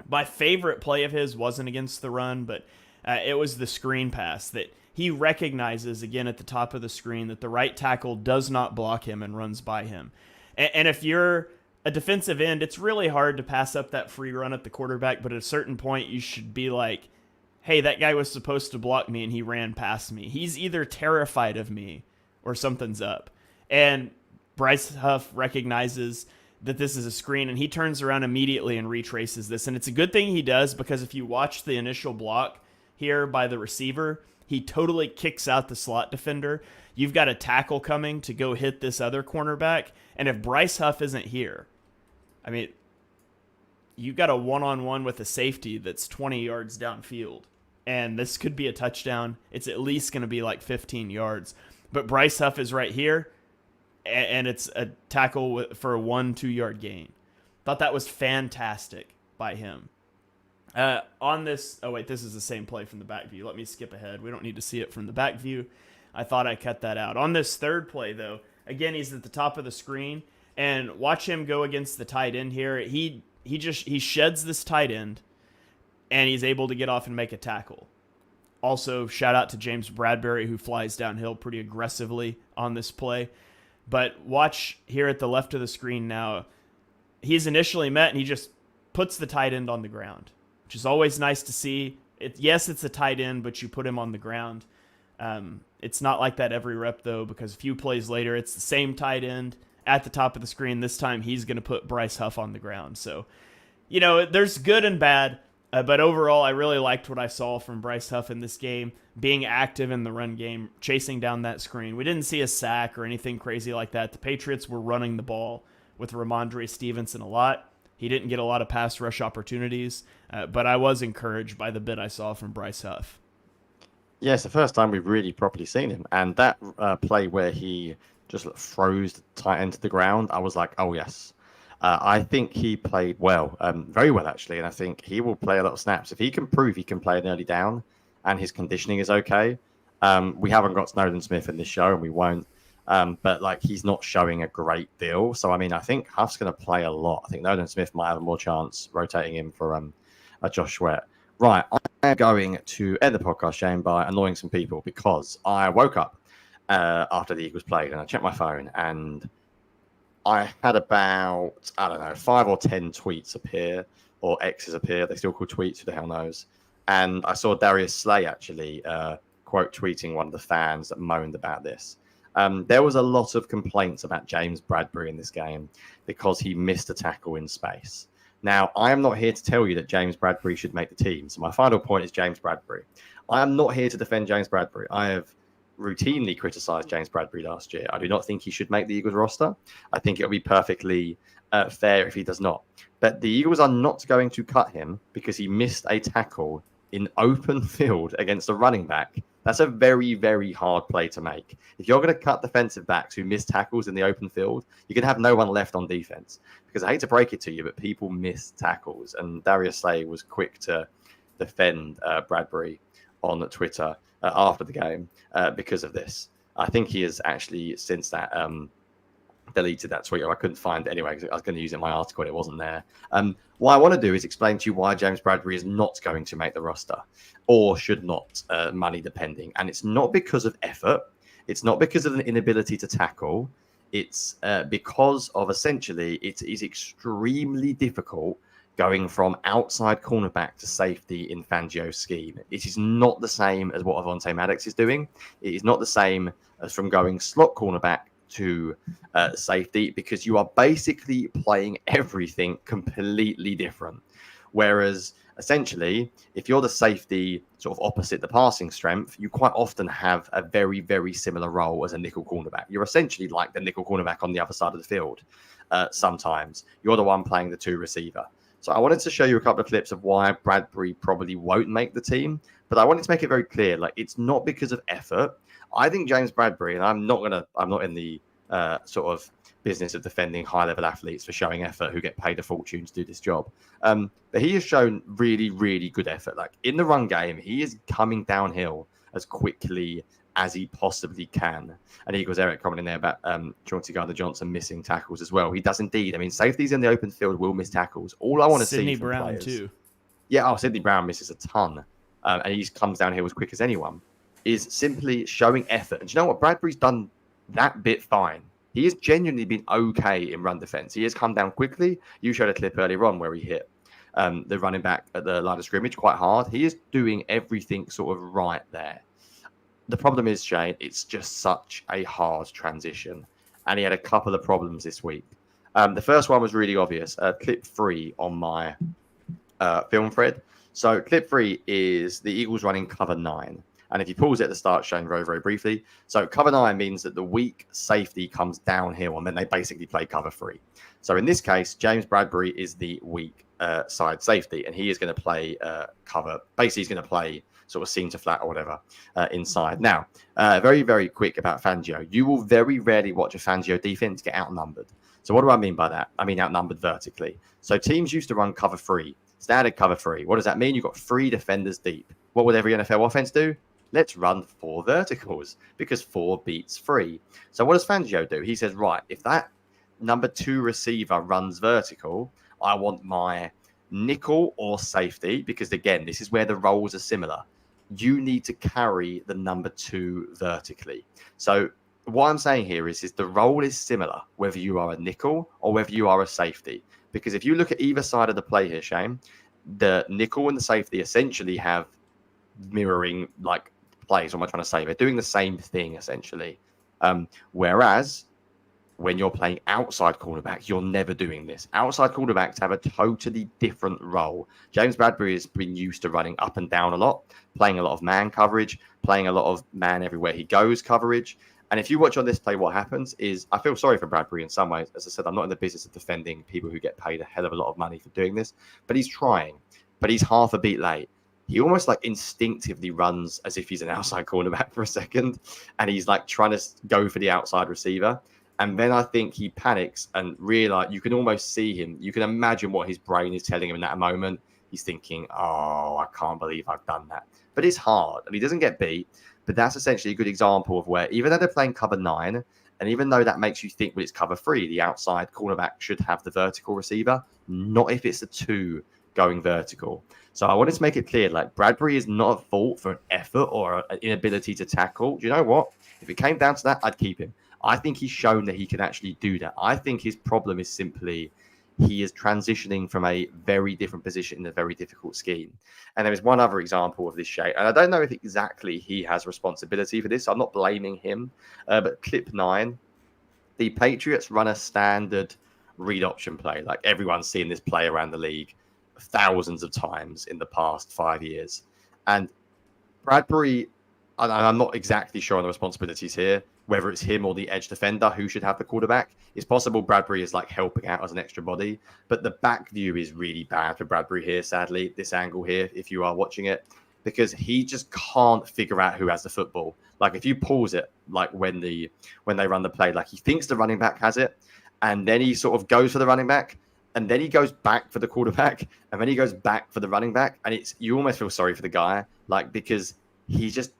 My favorite play of his wasn't against the run, but it was the screen pass that he recognizes, again, at the top of the screen that the right tackle does not block him and runs by him. And if you're a defensive end, it's really hard to pass up that free run at the quarterback, but at a certain point you should be like, hey, that guy was supposed to block me and he ran past me. He's either terrified of me or something's up. And Bryce Huff recognizes that this is a screen, and he turns around immediately and retraces this. And it's a good thing he does, because if you watch the initial block here by the receiver, he totally kicks out the slot defender. You've got a tackle coming to go hit this other cornerback. And if Bryce Huff isn't here, I mean, you got a one-on-one with a safety that's 20 yards downfield, and this could be a touchdown. It's at least going to be like 15 yards. But Bryce Huff is right here, and it's a tackle for a 1-2 yard gain. Thought that was fantastic by him. On this, oh wait, this is the same play from the back view. Let me skip ahead. We don't need to see it from the back view. I thought I cut that out. On this third play, though, again, he's at the top of the screen, and watch him go against the tight end here. He sheds this tight end, and he's able to get off and make a tackle. Also, shout out to James Bradbury, who flies downhill pretty aggressively on this play. But watch here at the left of the screen now. He's initially met, and he just puts the tight end on the ground, which is always nice to see. Yes, it's a tight end, but you put him on the ground. It's not like that every rep, though, because a few plays later, it's the same tight end at the top of the screen. This time, he's going to put Bryce Huff on the ground. So, there's good and bad. But overall, I really liked what I saw from Bryce Huff in this game, being active in the run game, chasing down that screen. We didn't see a sack or anything crazy like that. The Patriots were running the ball with Ramondre Stevenson a lot. He didn't get a lot of pass rush opportunities, but I was encouraged by the bit I saw from Bryce Huff. Yeah, it's the first time we've really properly seen him. And that play where he just throws the tight end to the ground, I was like, oh, yes. I think he played well, very well, actually. And I think he will play a lot of snaps. If he can prove he can play an early down and his conditioning is okay, we haven't got Snowden Smith in this show and we won't. But he's not showing a great deal. So, I think Huff's going to play a lot. I think Snowden Smith might have more chance rotating him for a Josh Sweat. Right, I'm going to end the podcast, Shane, by annoying some people because I woke up after the Eagles played and I checked my phone and I had about, 5 or 10 tweets appear or X's appear. They still call tweets, who the hell knows. And I saw Darius Slay actually quote tweeting one of the fans that moaned about this. There was a lot of complaints about James Bradbury in this game because he missed a tackle in space. Now, I am not here to tell you that James Bradbury should make the team. So my final point is James Bradbury. I am not here to defend James Bradbury. I have routinely criticized James Bradbury last year. I do not think he should make the Eagles roster. I think it'll be perfectly fair if he does not. But the Eagles are not going to cut him because he missed a tackle in open field against a running back. That's a very, very hard play to make. If you're going to cut defensive backs who miss tackles in the open field, you're going to have no one left on defense. Because I hate to break it to you, but people miss tackles. And Darius Slay was quick to defend Bradbury on Twitter after the game because of this. I think he has actually, since that, deleted that tweet, or I couldn't find it anyway because I was going to use it in my article and it wasn't there. What I want to do is explain to you why James Bradbury is not going to make the roster or should not, money depending. And it's not because of effort. It's not because of an inability to tackle. It's because of essentially it is extremely difficult going from outside cornerback to safety in Fangio's scheme. It is not the same as what Avonte Maddox is doing. It is not the same as from going slot cornerback to safety because you are basically playing everything completely different. Whereas essentially, if you're the safety sort of opposite the passing strength, you quite often have a very, very similar role as a nickel cornerback. You're essentially like the nickel cornerback on the other side of the field. Sometimes you're the one playing the two receiver. So I wanted to show you a couple of clips of why Bradbury probably won't make the team, but I wanted to make it very clear, it's not because of effort. I think James Bradbury, and I'm not in the sort of business of defending high-level athletes for showing effort who get paid a fortune to do this job. But he has shown really, really good effort. In the run game, he is coming downhill as quickly as he possibly can. And Eagles Eric commenting there about Chauncey Gardner-Johnson missing tackles as well. He does indeed. Safeties in the open field will miss tackles. All I want to see Sidney from Brown players, too. Yeah, Sidney Brown misses a ton. And he comes downhill as quick as anyone. Is simply showing effort. And do you know what? Bradbury's done that bit fine. He has genuinely been okay in run defense. He has come down quickly. You showed a clip earlier on where he hit the running back at the line of scrimmage quite hard. He is doing everything sort of right there. The problem is, Shane, it's just such a hard transition. And he had a couple of problems this week. The first one was really obvious. Clip 3 on my film thread. So clip 3 is the Eagles running cover 9. And if you pause it at the start, shown very, very briefly. So cover 9 means that the weak safety comes downhill, and then they basically play cover 3. So in this case, James Bradbury is the weak side safety, and he is going to play cover. Basically, he's going to play sort of seam to flat or whatever inside. Now, very, very quick about Fangio. You will very rarely watch a Fangio defense get outnumbered. So what do I mean by that? I mean outnumbered vertically. So teams used to run cover 3, standard cover 3. What does that mean? You've got 3 defenders deep. What would every NFL offense do? Let's run 4 verticals because 4 beats 3. So what does Fangio do? He says, right, if that number 2 receiver runs vertical, I want my nickel or safety, because again, this is where the roles are similar. You need to carry the number 2 vertically. So what I'm saying here is the role is similar, whether you are a nickel or whether you are a safety. Because if you look at either side of the play here, Shane, the nickel and the safety essentially have mirroring like plays. What am I trying to say? They're doing the same thing essentially. Whereas when you're playing outside cornerback, you're never doing this. Outside cornerbacks have a totally different role. James Bradbury has been used to running up and down a lot, playing a lot of man coverage, playing a lot of man everywhere he goes coverage. And if you watch on this play, what happens is, I feel sorry for Bradbury in some ways. As I said, I'm not in the business of defending people who get paid a hell of a lot of money for doing this, but he's trying. But he's half a beat late. He almost like instinctively runs as if he's an outside cornerback for a second, and he's like trying to go for the outside receiver. And then I think he panics and realize, you can almost see him. You can imagine what his brain is telling him in that moment. He's thinking, oh, I can't believe I've done that. But it's hard, and he doesn't get beat. But that's essentially a good example of where, even though they're playing cover 9, and even though that makes you think, well, it's cover 3, the outside cornerback should have the vertical receiver, not if it's a 2 going vertical. So I wanted to make it clear, like, Bradbury is not at fault for an effort or an inability to tackle. Do you know what? If it came down to that, I'd keep him. I think he's shown that he can actually do that. I think his problem is simply he is transitioning from a very different position in a very difficult scheme. And there is one other example of this shape. And I don't know if exactly he has responsibility for this. So I'm not blaming him. But clip 9, the Patriots run a standard read option play. Like everyone's seen this play around the league thousands of times in the past 5 years. And Bradbury, and I'm not exactly sure on the responsibilities here, whether it's him or the edge defender who should have the quarterback. It's possible Bradbury is like helping out as an extra body, but the back view is really bad for Bradbury here, sadly, this angle here, if you are watching it, because he just can't figure out who has the football. Like if you pause it, like when they run the play, like he thinks the running back has it, and then he sort of goes for the running back, and then he goes back for the quarterback, and then he goes back for the running back, and you almost feel sorry for the guy, like because he's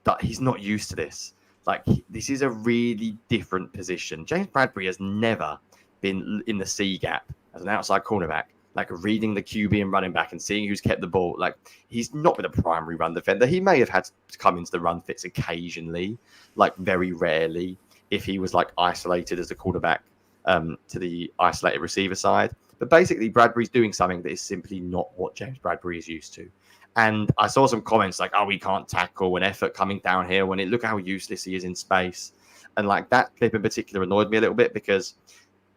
not used to this. Like, this is a really different position. James Bradbury has never been in the C gap as an outside cornerback, like reading the QB and running back and seeing who's kept the ball. Like, he's not been a primary run defender. He may have had to come into the run fits occasionally, like very rarely, if he was like isolated as a quarterback to the isolated receiver side. But basically, Bradbury's doing something that is simply not what James Bradbury is used to. And I saw some comments like, oh, we can't tackle an effort coming down here when look how useless he is in space. And like that clip in particular annoyed me a little bit because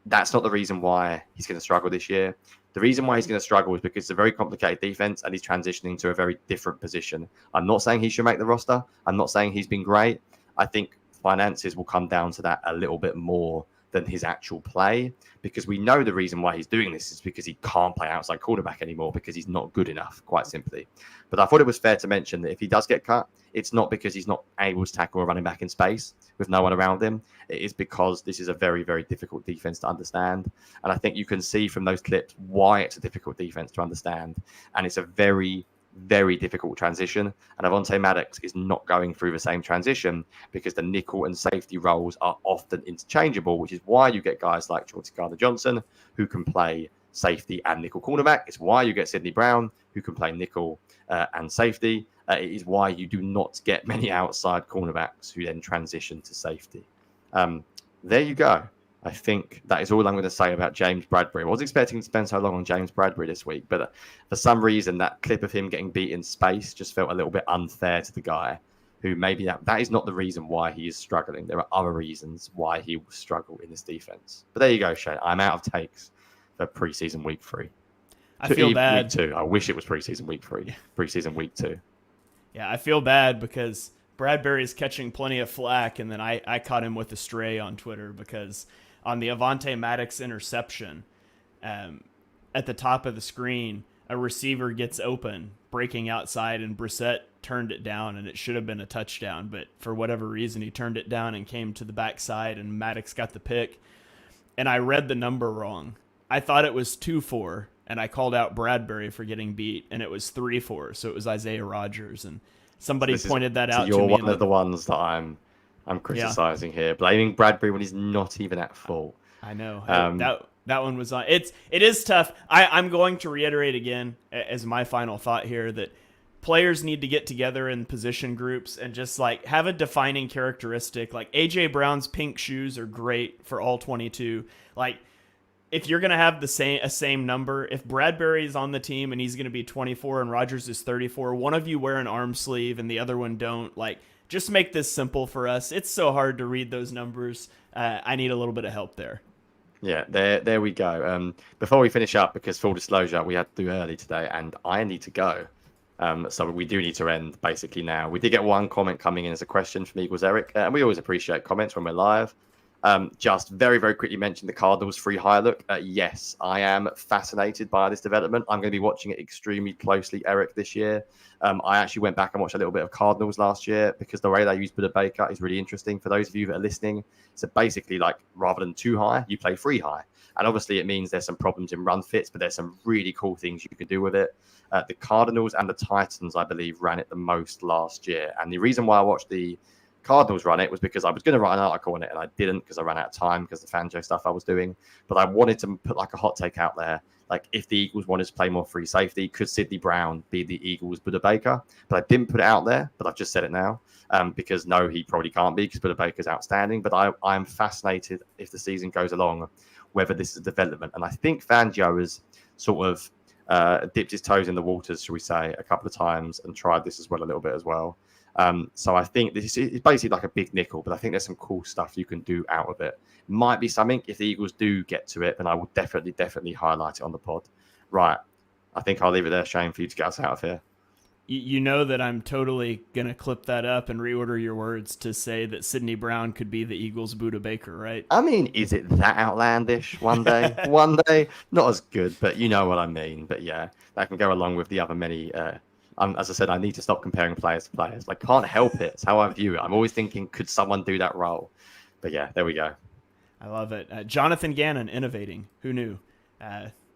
that's not the reason why he's going to struggle this year. The reason why he's going to struggle is because it's a very complicated defense and he's transitioning to a very different position. I'm not saying he should make the roster. I'm not saying he's been great. I think finances will come down to that a little bit more than his actual play, because we know the reason why he's doing this is because he can't play outside quarterback anymore because he's not good enough, quite simply. But I thought it was fair to mention that if he does get cut, it's not because he's not able to tackle a running back in space with no one around him. It is because this is a very, very difficult defense to understand. And I think you can see from those clips why it's a difficult defense to understand. And it's a very, very difficult transition. And Avonte Maddox is not going through the same transition because the nickel and safety roles are often interchangeable, which is why you get guys like Jonny Johnson who can play safety and nickel cornerback. It's why you get Sidney Brown who can play nickel and safety. It is why you do not get many outside cornerbacks who then transition to safety. There you go. I think that is all I'm going to say about James Bradbury. I wasn't expecting to spend so long on James Bradbury this week, but for some reason, that clip of him getting beat in space just felt a little bit unfair to the guy who maybe that is not the reason why he is struggling. There are other reasons why he will struggle in this defense. But there you go, Shane. I'm out of takes for preseason week 3. I feel bad. Week 2. I wish it was preseason week 3. Preseason week 2. Yeah, I feel bad because Bradbury's catching plenty of flack, and then I caught him with a stray on Twitter because on the Avonte Maddox interception, at the top of the screen, a receiver gets open, breaking outside, and Brissett turned it down, and it should have been a touchdown. But for whatever reason, he turned it down and came to the backside, and Maddox got the pick. And I read the number wrong. I thought it was 2-4, and I called out Bradbury for getting beat, and it was 3-4. So it was Isaiah Rodgers, and somebody pointed that out to me. You're one of the ones that I'm criticizing here, blaming Bradbury when he's not even at fault. I know. That one was on. It is tough. I'm going to reiterate again as my final thought here that players need to get together in position groups and just like have a defining characteristic. Like AJ Brown's pink shoes are great for all 22. Like if you're going to have the same number, if Bradbury's on the team and he's going to be 24 and Rodgers is 34, one of you wear an arm sleeve and the other one don't. Like just make this simple for us. It's so hard to read those numbers. I need a little bit of help there. Yeah, there we go. Before we finish up, because full disclosure, we had to do early today, and I need to go. So we do need to end basically now. We did get one comment coming in as a question from Eagles Eric, and we always appreciate comments when we're live. Just very, very quickly mention the Cardinals free high look. Yes, I am fascinated by this development. I'm going to be watching it extremely closely, Eric, this year. I actually went back and watched a little bit of Cardinals last year because the way they use Buda Baker is really interesting. For those of you that are listening, so basically like rather than too high, you play free high. And obviously it means there's some problems in run fits, but there's some really cool things you can do with it. The Cardinals and the Titans, I believe, ran it the most last year. And the reason why I watched the Cardinals run it was because I was going to write an article on it and I didn't because I ran out of time because of the Fangio stuff I was doing. But I wanted to put like a hot take out there. Like if the Eagles wanted to play more free safety, could Sidney Brown be the Eagles' Buda Baker? But I didn't put it out there, but I've just said it now because no, he probably can't be because Buda Baker's outstanding. But I'm fascinated if the season goes along, whether this is a development. And I think Fangio has sort of dipped his toes in the waters, shall we say, a couple of times and tried this as well a little bit as well. So I think this is basically like a big nickel, but I think there's some cool stuff you can do out of it. Might be something if the Eagles do get to it, then I will definitely highlight it on the pod. Right. I think I'll leave it there, Shane, for you to get us out of here. You know that I'm totally going to clip that up and reorder your words to say that Sidney Brown could be the Eagles' Buda Baker, right? I mean, is it that outlandish one day? One day? Not as good, but you know what I mean. But yeah, that can go along with the other many... as I said, I need to stop comparing players to players. Like, can't help it. It's how I view it. I'm always thinking, could someone do that role? But yeah, there we go. I love it. Jonathan Gannon, innovating. Who knew?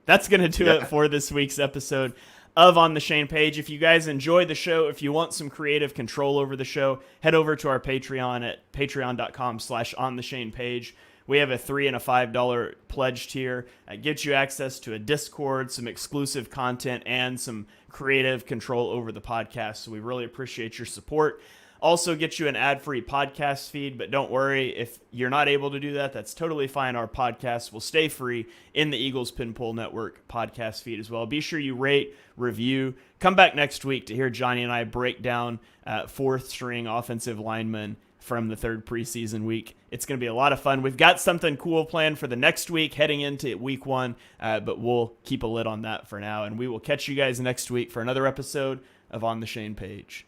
That's going to do it for this week's episode of On the Shane Page. If you guys enjoy the show, if you want some creative control over the show, head over to our Patreon at patreon.com/ontheshanepage. We have a $3 and a $5 pledge tier. It gets you access to a Discord, some exclusive content, and some creative control over the podcast. So we really appreciate your support. Also gets you an ad-free podcast feed, but don't worry, if you're not able to do that, that's totally fine. Our podcast will stay free in the Eagles Pin Pull Network podcast feed as well. Be sure you rate, review. Come back next week to hear Jonny and I break down fourth-string offensive linemen from the third preseason week. It's going to be a lot of fun. We've got something cool planned for the next week heading into week 1, but we'll keep a lid on that for now, and we will catch you guys next week for another episode of On the Shane Page.